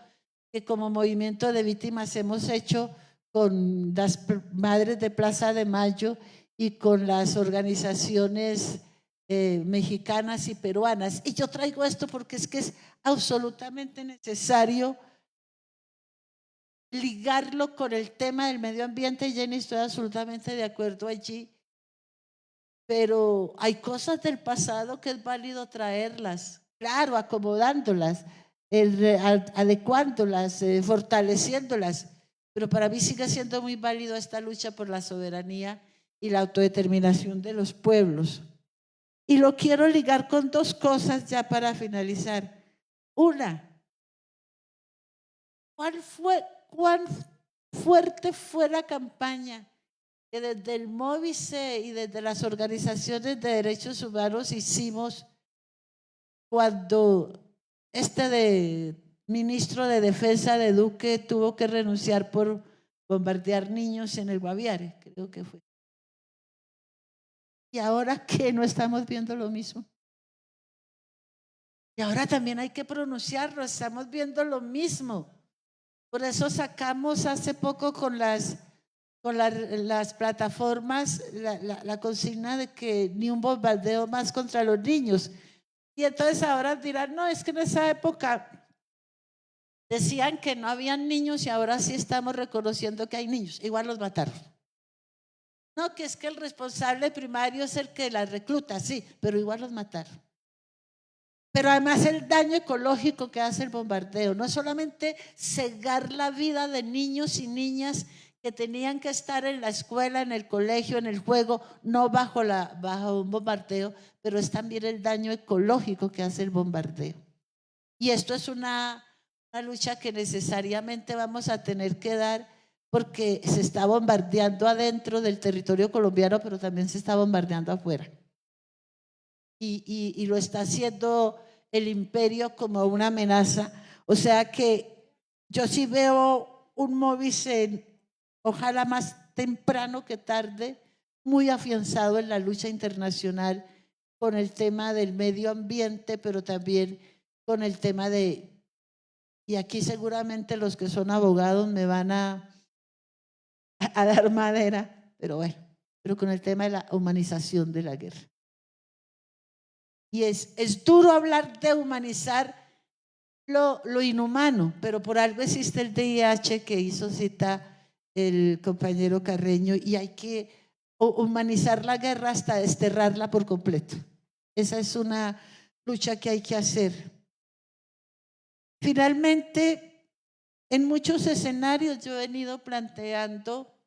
que como movimiento de víctimas hemos hecho con las madres de Plaza de Mayo y con las organizaciones mexicanas y peruanas. Y yo traigo esto porque es que es absolutamente necesario ligarlo con el tema del medio ambiente. Jenny, estoy absolutamente de acuerdo allí, pero hay cosas del pasado que es válido traerlas, claro, acomodándolas, adecuándolas, fortaleciéndolas, pero para mí sigue siendo muy válido esta lucha por la soberanía y la autodeterminación de los pueblos. Y lo quiero ligar con dos cosas ya para finalizar. Una, cuán fuerte fue la campaña que desde el Móvice y desde las organizaciones de derechos humanos hicimos cuando ministro de Defensa de Duque tuvo que renunciar por bombardear niños en el Guaviare, creo que fue. Y ahora que no estamos viendo lo mismo. Y ahora también hay que pronunciarlo, estamos viendo lo mismo. Por eso sacamos hace poco con las plataformas la consigna de que ni un bombardeo más contra los niños. Y entonces ahora dirán, no, es que en esa época decían que no habían niños y ahora sí estamos reconociendo que hay niños. Igual los mataron. No, que es que el responsable primario es el que las recluta, sí, pero igual los mataron. Pero además el daño ecológico que hace el bombardeo, no solamente cegar la vida de niños y niñas que tenían que estar en la escuela, en el colegio, en el juego, no bajo un bombardeo, pero es también el daño ecológico que hace el bombardeo. Y esto es una lucha que necesariamente vamos a tener que dar porque se está bombardeando adentro del territorio colombiano, pero también se está bombardeando afuera. Y lo está haciendo el imperio como una amenaza. O sea que yo sí veo un Móvice, ojalá más temprano que tarde, muy afianzado en la lucha internacional con el tema del medio ambiente, pero también con el tema y aquí seguramente los que son abogados me van a dar madera, pero bueno, pero con el tema de la humanización de la guerra. Y es duro hablar de humanizar lo inhumano, pero por algo existe el DIH que hizo cita el compañero Carreño y hay que humanizar la guerra hasta desterrarla por completo. Esa es una lucha que hay que hacer. Finalmente, en muchos escenarios yo he venido planteando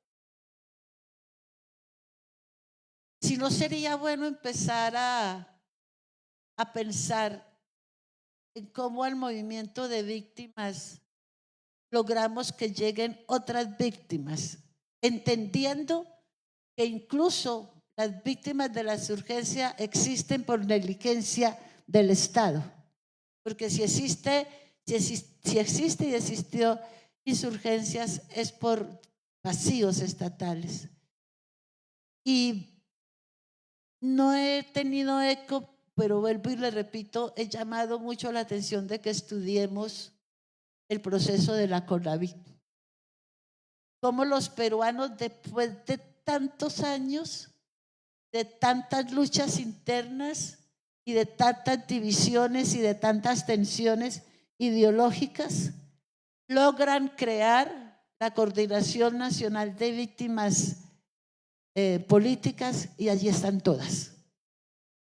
si no sería bueno empezar a pensar en cómo al movimiento de víctimas logramos que lleguen otras víctimas, entendiendo que incluso las víctimas de la insurgencia existen por negligencia del Estado, porque si existe y existió insurgencias es por vacíos estatales. Y no he tenido eco, pero vuelvo y le repito, he llamado mucho la atención de que estudiemos el proceso de la CONAVIC. Cómo los peruanos, después de tantos años, de tantas luchas internas y de tantas divisiones y de tantas tensiones ideológicas, logran crear la Coordinación Nacional de Víctimas Políticas y allí están todas.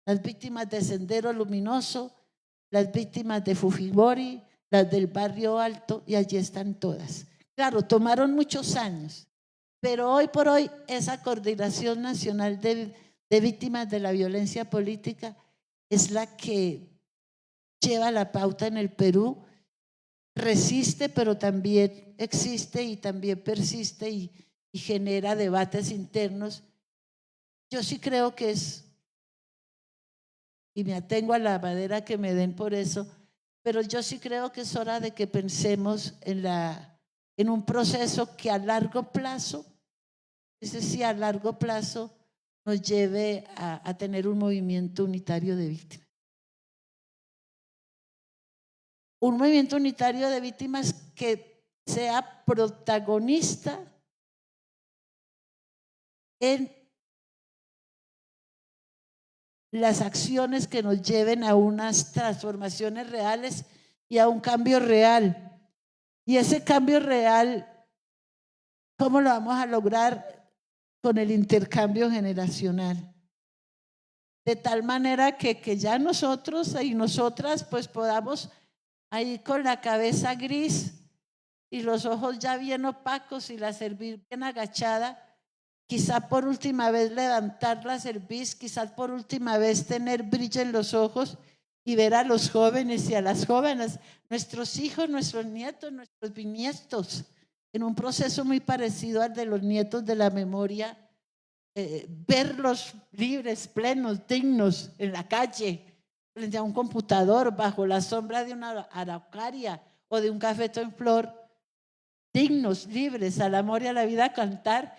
Las víctimas de Sendero Luminoso, las víctimas de Fujimori, las del Barrio Alto, y allí están todas. Claro, tomaron muchos años, pero hoy por hoy esa Coordinación Nacional de Víctimas de la Violencia Política es la que lleva la pauta en el Perú, resiste, pero también existe y también persiste y genera debates internos. Yo sí creo que y me atengo a la madera que me den por eso, pero yo sí creo que es hora de que pensemos en un proceso que a largo plazo, es decir, a largo plazo, nos lleve a tener un movimiento unitario de víctimas. Un movimiento unitario de víctimas que sea protagonista en las acciones que nos lleven a unas transformaciones reales y a un cambio real. Y ese cambio real, ¿cómo lo vamos a lograr? Con el intercambio generacional. De tal manera que ya nosotros y nosotras pues podamos ahí con la cabeza gris y los ojos ya bien opacos y la cerviz bien agachada, quizá por última vez levantar la cerviz, quizá por última vez tener brillo en los ojos y ver a los jóvenes y a las jóvenes, nuestros hijos, nuestros nietos, nuestros bisnietos, en un proceso muy parecido al de los nietos de la memoria, verlos libres, plenos, dignos en la calle, frente a un computador, bajo la sombra de una araucaria o de un cafeto en flor, dignos, libres, al amor y a la vida, a cantar,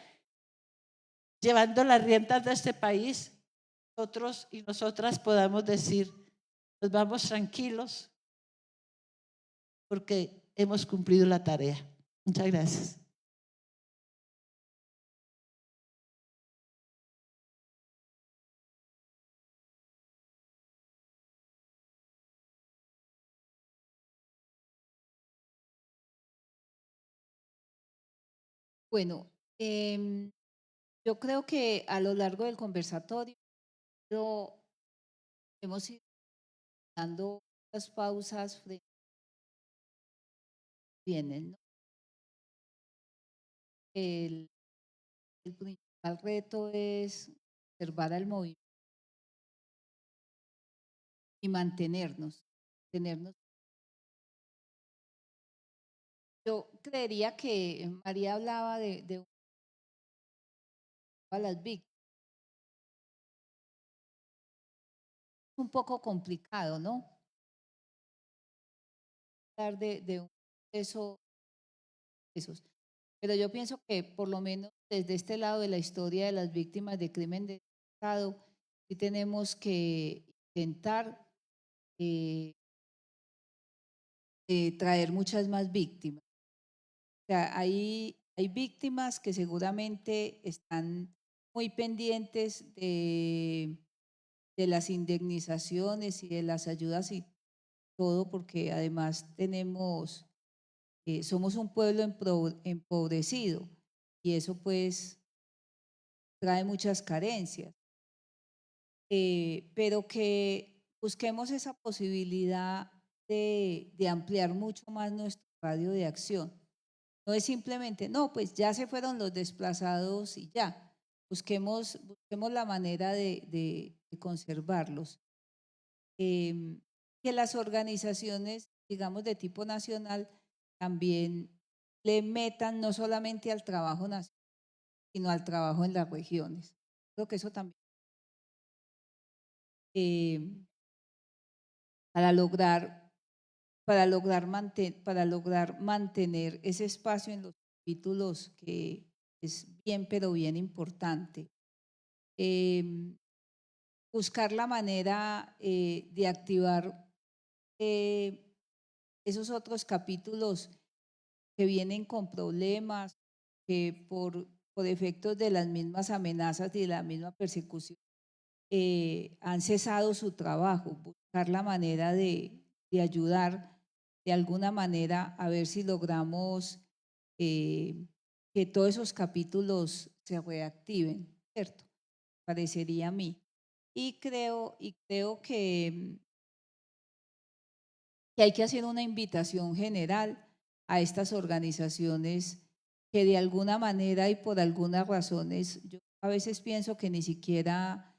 llevando las riendas de este país, nosotros y nosotras podamos decir, nos vamos tranquilos porque hemos cumplido la tarea. Muchas gracias. Bueno, yo creo que a lo largo del conversatorio hemos ido dando las pausas frente a lo que vienen, ¿no? El principal reto es observar al movimiento y mantenernos. Yo creería que María hablaba de las víctimas. Un poco complicado, ¿no? Hablar de un proceso, esos. Pero yo pienso que por lo menos desde este lado de la historia de las víctimas de crimen de Estado, sí tenemos que intentar traer muchas más víctimas. O sea, hay víctimas que seguramente están muy pendientes de las indemnizaciones y de las ayudas y todo, porque además somos un pueblo empobrecido y eso pues trae muchas carencias. Pero que busquemos esa posibilidad de ampliar mucho más nuestro radio de acción. No es simplemente, no, pues ya se fueron los desplazados y ya. Busquemos la manera de conservarlos. Que las organizaciones, digamos, de tipo nacional también le metan no solamente al trabajo nacional, sino al trabajo en las regiones. Creo que eso también para lograr mantener ese espacio en los capítulos, que es bien, pero bien importante. Buscar la manera de activar esos otros capítulos que vienen con problemas, que por efectos de las mismas amenazas y de la misma persecución han cesado su trabajo. Buscar la manera de ayudar de alguna manera a ver si logramos que todos esos capítulos se reactiven, ¿cierto? Parecería a mí. Y creo que hay que hacer una invitación general a estas organizaciones que de alguna manera y por algunas razones, yo a veces pienso que ni siquiera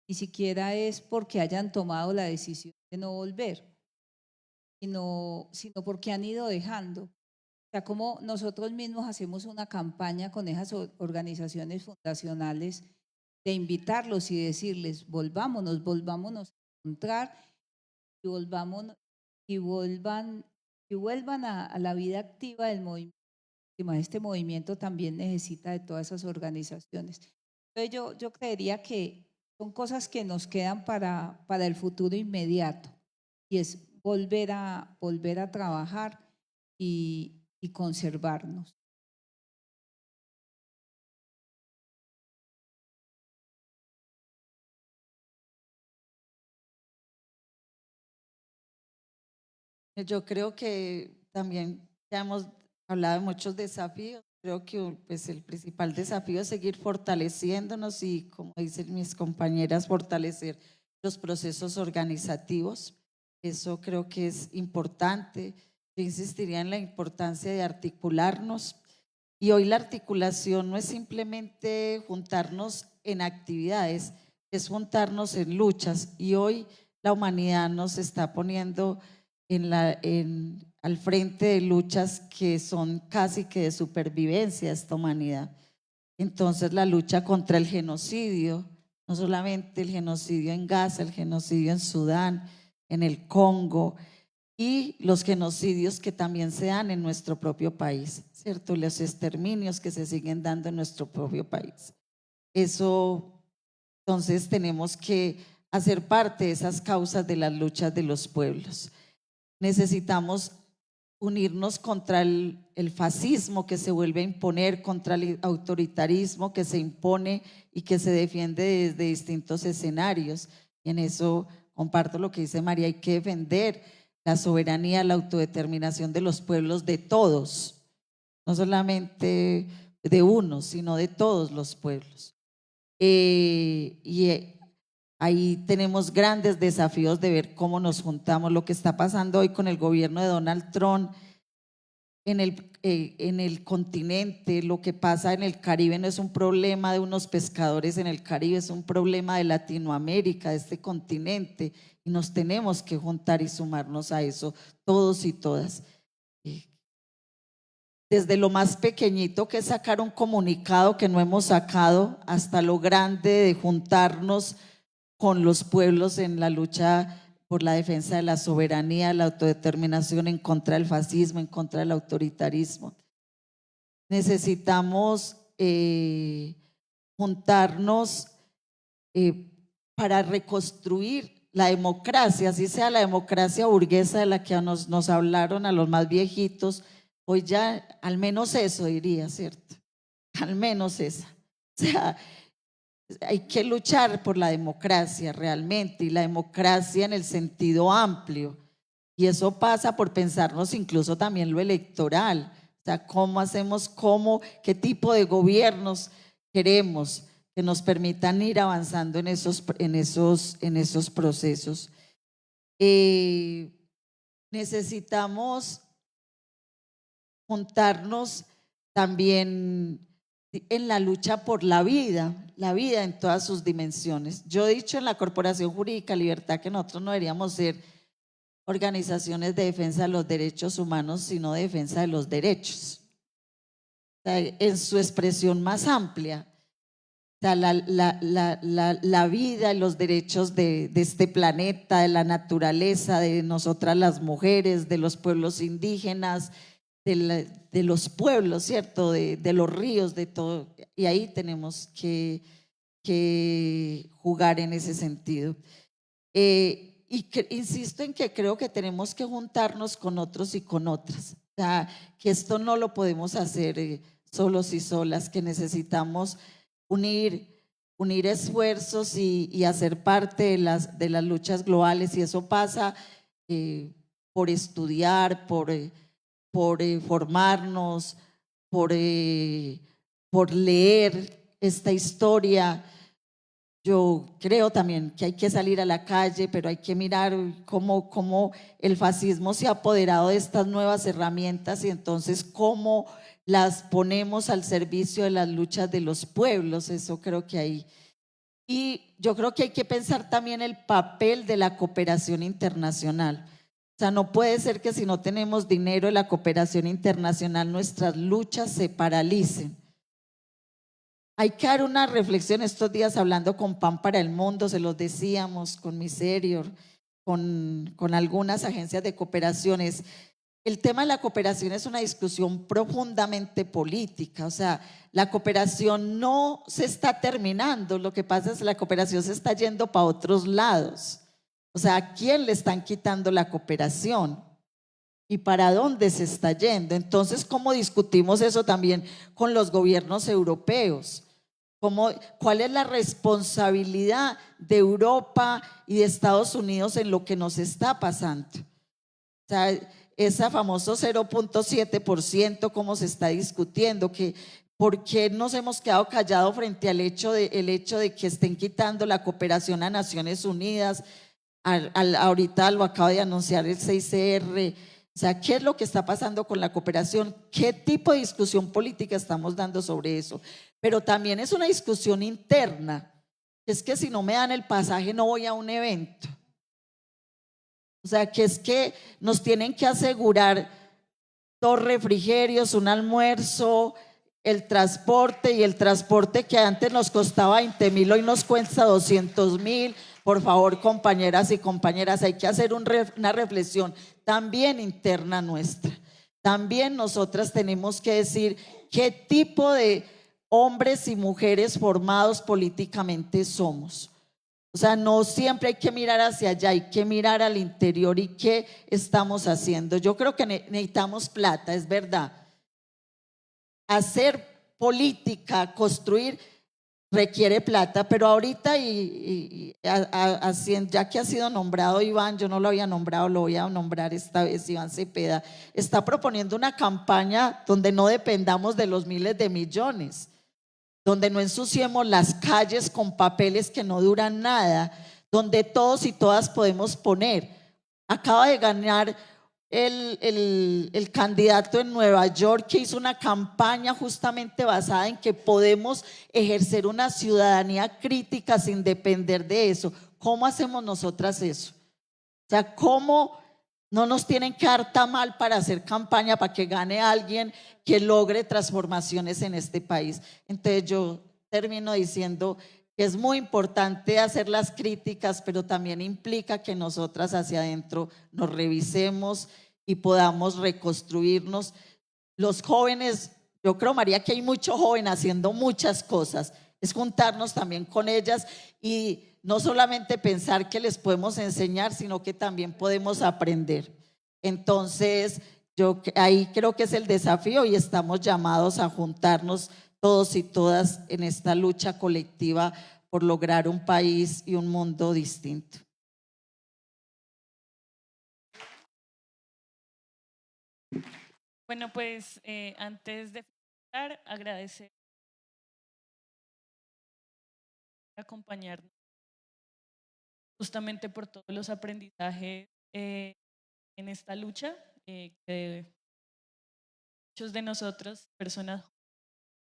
es porque hayan tomado la decisión de no volver, sino porque han ido dejando. O sea, como nosotros mismos hacemos una campaña con esas organizaciones fundacionales de invitarlos y decirles, volvámonos a encontrar y vuelvan a la vida activa del movimiento. Este movimiento también necesita de todas esas organizaciones. Entonces yo creería que son cosas que nos quedan para el futuro inmediato, y es volver a trabajar y conservarnos. Yo creo que también ya hemos hablado de muchos desafíos. Creo que pues, el principal desafío es seguir fortaleciéndonos y, como dicen mis compañeras, fortalecer los procesos organizativos. Eso creo que es importante. Yo insistiría en la importancia de articularnos, Y hoy la articulación no es simplemente juntarnos en actividades, es juntarnos en luchas. Y hoy la humanidad nos está poniendo al frente de luchas que son casi que de supervivencia esta humanidad. Entonces la lucha contra el genocidio, no solamente el genocidio en Gaza, el genocidio en Sudán, en el Congo, y los genocidios que también se dan en nuestro propio país, ¿cierto? Los exterminios que se siguen dando en nuestro propio país. Eso, entonces tenemos que hacer parte de esas causas de las luchas de los pueblos. Necesitamos unirnos contra el fascismo que se vuelve a imponer, contra el autoritarismo que se impone y que se defiende desde distintos escenarios. Y en eso comparto lo que dice María, hay que defender la soberanía, la autodeterminación de los pueblos, de todos, no solamente de unos, sino de todos los pueblos. Ahí tenemos grandes desafíos de ver cómo nos juntamos. Lo que está pasando hoy con el gobierno de Donald Trump en el continente, lo que pasa en el Caribe no es un problema de unos pescadores en el Caribe, es un problema de Latinoamérica, de este continente, y nos tenemos que juntar y sumarnos a eso, todos y todas. Desde lo más pequeñito que es sacar un comunicado que no hemos sacado, hasta lo grande de juntarnos con los pueblos en la lucha por la defensa de la soberanía, la autodeterminación, en contra del fascismo, en contra del autoritarismo. Necesitamos juntarnos para reconstruir la democracia, así sea la democracia burguesa de la que nos hablaron a los más viejitos. Hoy ya al menos eso diría, ¿cierto? Al menos esa. O sea, hay que luchar por la democracia realmente, y la democracia en el sentido amplio, y eso pasa por pensarnos incluso también lo electoral, o sea, cómo hacemos, qué tipo de gobiernos queremos que nos permitan ir avanzando en esos procesos. Necesitamos juntarnos también en la lucha por la vida en todas sus dimensiones. Yo he dicho en la Corporación Jurídica Libertad que nosotros no deberíamos ser organizaciones de defensa de los derechos humanos, sino de defensa de los derechos, o sea, en su expresión más amplia. O sea, la vida y los derechos de este planeta, de la naturaleza, de nosotras las mujeres, de los pueblos indígenas, de los pueblos, ¿cierto? De los ríos, de todo. Y ahí tenemos que jugar en ese sentido. Insisto en que creo que tenemos que juntarnos con otros y con otras. O sea, que esto no lo podemos hacer solos y solas, que necesitamos unir esfuerzos y hacer parte de las luchas globales, y eso pasa por estudiar, por formarnos, por leer esta historia. Yo creo también que hay que salir a la calle, pero hay que mirar cómo el fascismo se ha apoderado de estas nuevas herramientas, y entonces cómo las ponemos al servicio de las luchas de los pueblos. Eso creo que hay. Y yo creo que hay que pensar también el papel de la cooperación internacional. O sea, no puede ser que si no tenemos dinero de la cooperación internacional nuestras luchas se paralicen. Hay que dar una reflexión. Estos días hablando con Pan para el Mundo, se los decíamos, con Miserior, con algunas agencias de cooperaciones. El tema de la cooperación es una discusión profundamente política. O sea, la cooperación no se está terminando, lo que pasa es que la cooperación se está yendo para otros lados. O sea, ¿a quién le están quitando la cooperación? ¿Y para dónde se está yendo? Entonces, ¿cómo discutimos eso también con los gobiernos europeos? ¿Cuál es la responsabilidad de Europa y de Estados Unidos en lo que nos está pasando? O sea, ese famoso 0.7%, ¿cómo se está discutiendo? ¿Por qué nos hemos quedado callados frente al hecho de que estén quitando la cooperación a Naciones Unidas? Ahorita lo acaba de anunciar el CICR. O O sea, ¿qué es lo que está pasando con la cooperación? ¿Qué tipo de discusión política estamos dando sobre eso? Pero también es una discusión interna. Es que si no me dan el pasaje no voy a un evento. O sea, que es que nos tienen que asegurar 2 refrigerios, un almuerzo, el transporte, y el transporte que antes nos costaba 20.000, hoy nos cuesta 200.000. Por favor, compañeras y compañeras, hay que hacer una reflexión también interna nuestra. También nosotras tenemos que decir qué tipo de hombres y mujeres formados políticamente somos. O sea, no siempre hay que mirar hacia allá, hay que mirar al interior y qué estamos haciendo. Yo creo que necesitamos plata, es verdad. Hacer política, construir, requiere plata, pero ahorita ya que ha sido nombrado Iván, yo no lo había nombrado, lo voy a nombrar esta vez, Iván Cepeda, está proponiendo una campaña donde no dependamos de los miles de millones, donde no ensuciemos las calles con papeles que no duran nada, donde todos y todas podemos poner. Acaba de ganar el candidato en Nueva York, que hizo una campaña justamente basada en que podemos ejercer una ciudadanía crítica sin depender de eso. ¿Cómo hacemos nosotras eso? O sea, ¿cómo no nos tienen que dar tamal para hacer campaña para que gane alguien que logre transformaciones en este país? Entonces yo termino diciendo que es muy importante hacer las críticas, pero también implica que nosotras hacia adentro nos revisemos y podamos reconstruirnos. Los jóvenes, yo creo, María, que hay mucho joven haciendo muchas cosas, es juntarnos también con ellas y no solamente pensar que les podemos enseñar, sino que también podemos aprender. Entonces, yo ahí creo que es el desafío y estamos llamados a juntarnos todos y todas en esta lucha colectiva por lograr un país y un mundo distinto. Bueno, pues antes de finalizar, agradecer por acompañarnos justamente por todos los aprendizajes en esta lucha, que muchos de nosotros, personas,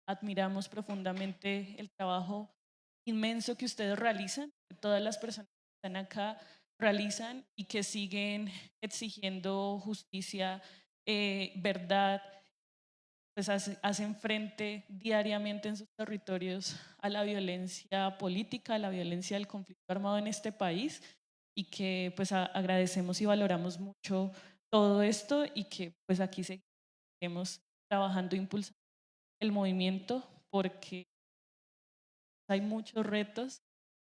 admiramos profundamente el trabajo inmenso que ustedes realizan, que todas las personas que están acá realizan y que siguen exigiendo justicia, verdad, pues hacen frente diariamente en sus territorios a la violencia política, a la violencia del conflicto armado en este país, y que pues agradecemos y valoramos mucho todo esto, y que pues aquí seguimos trabajando, impulsando el movimiento, porque hay muchos retos.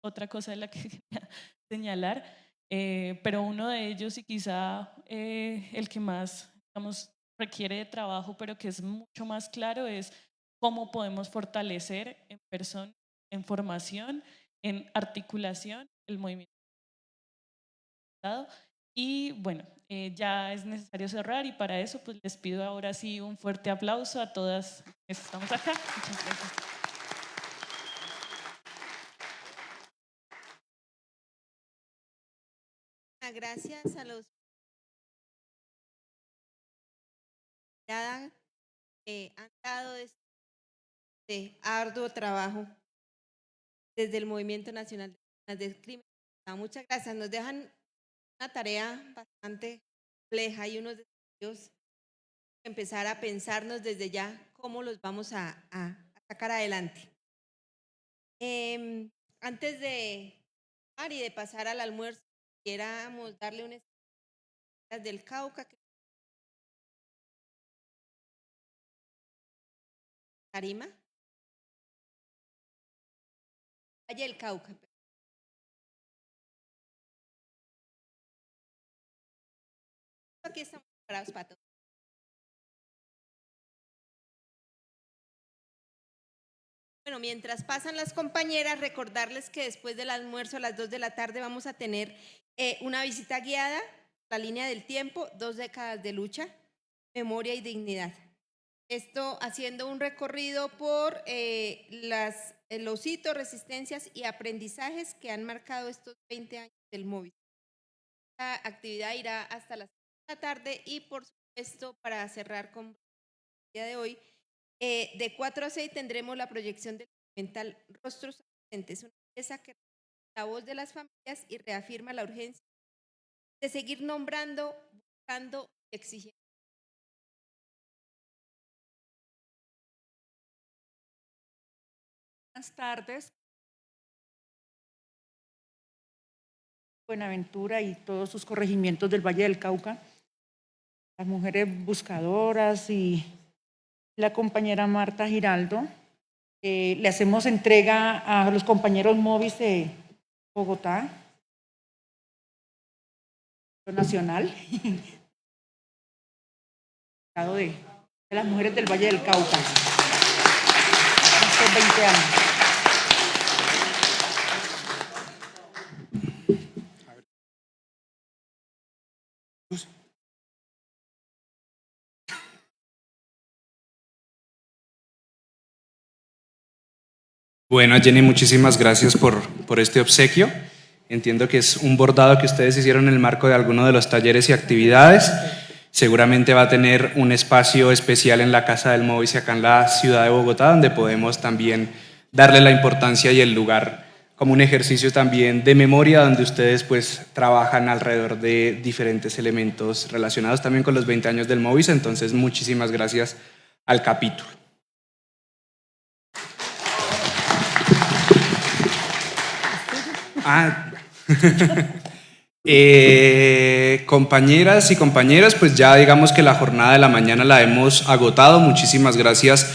Otra cosa de la que quería señalar, pero uno de ellos, y quizá el que más, digamos, requiere de trabajo, pero que es mucho más claro, es cómo podemos fortalecer en persona, en formación, en articulación, el movimiento. Y bueno, ya es necesario cerrar, y para eso pues les pido ahora sí un fuerte aplauso a todas quienes estamos acá. Muchas gracias. Gracias a los que han dado este arduo trabajo desde el Movimiento Nacional de Víctimas del Crimen. Muchas gracias. Nos dejan una tarea bastante compleja y unos desafíos, empezar a pensarnos desde ya cómo los vamos a sacar adelante. Antes de pasar al almuerzo, quisiéramos darle unas del Cauca. Tarima. Valle del Cauca. Aquí estamos preparados para todo. Bueno, mientras pasan las compañeras, recordarles que después del almuerzo a las 2 de la tarde vamos a tener una visita guiada, la línea del tiempo, 2 décadas de lucha, memoria y dignidad. Esto haciendo un recorrido por los hitos, resistencias y aprendizajes que han marcado estos 20 años del MOVIS. Esta actividad irá hasta las de la tarde y por supuesto para cerrar con el día de hoy, de 4 a 6 tendremos la proyección del documental Rostros Ausentes, una pieza que refleja la voz de las familias y reafirma la urgencia de seguir nombrando, buscando y exigiendo. Buenas tardes. Buenaventura y todos sus corregimientos del Valle del Cauca, las mujeres buscadoras y la compañera Marta Giraldo. Le hacemos entrega a los compañeros MOVIS de Bogotá, nacional, de las mujeres del Valle del Cauca, estos 20 años. Bueno, Jenny, muchísimas gracias por este obsequio. Entiendo que es un bordado que ustedes hicieron en el marco de alguno de los talleres y actividades. Seguramente va a tener un espacio especial en la Casa del MOVIS acá en la ciudad de Bogotá, donde podemos también darle la importancia y el lugar como un ejercicio también de memoria, donde ustedes pues trabajan alrededor de diferentes elementos relacionados también con los 20 años del MOVIS. Entonces, muchísimas gracias al capítulo. Compañeras y compañeros, pues ya digamos que la jornada de la mañana la hemos agotado. Muchísimas gracias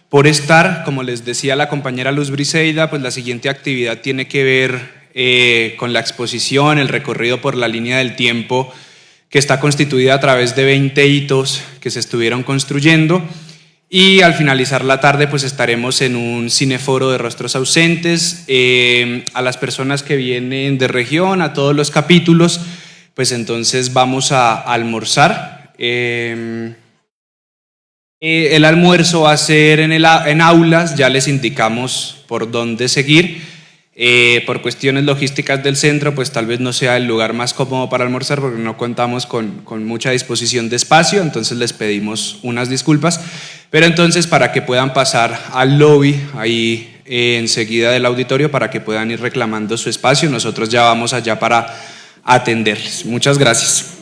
por estar. Como les decía la compañera Luz Briseida, pues la siguiente actividad tiene que ver con la exposición, el recorrido por la línea del tiempo que está constituida a través de 20 hitos que se estuvieron construyendo. Y al finalizar la tarde pues estaremos en un cineforo de rostros ausentes. A las personas que vienen de región, a todos los capítulos, pues entonces vamos a almorzar. El almuerzo va a ser en aulas, ya les indicamos por dónde seguir. Por cuestiones logísticas del centro, pues tal vez no sea el lugar más cómodo para almorzar porque no contamos con mucha disposición de espacio, entonces les pedimos unas disculpas. Pero entonces para que puedan pasar al lobby ahí enseguida del auditorio para que puedan ir reclamando su espacio, nosotros ya vamos allá para atenderles. Muchas gracias.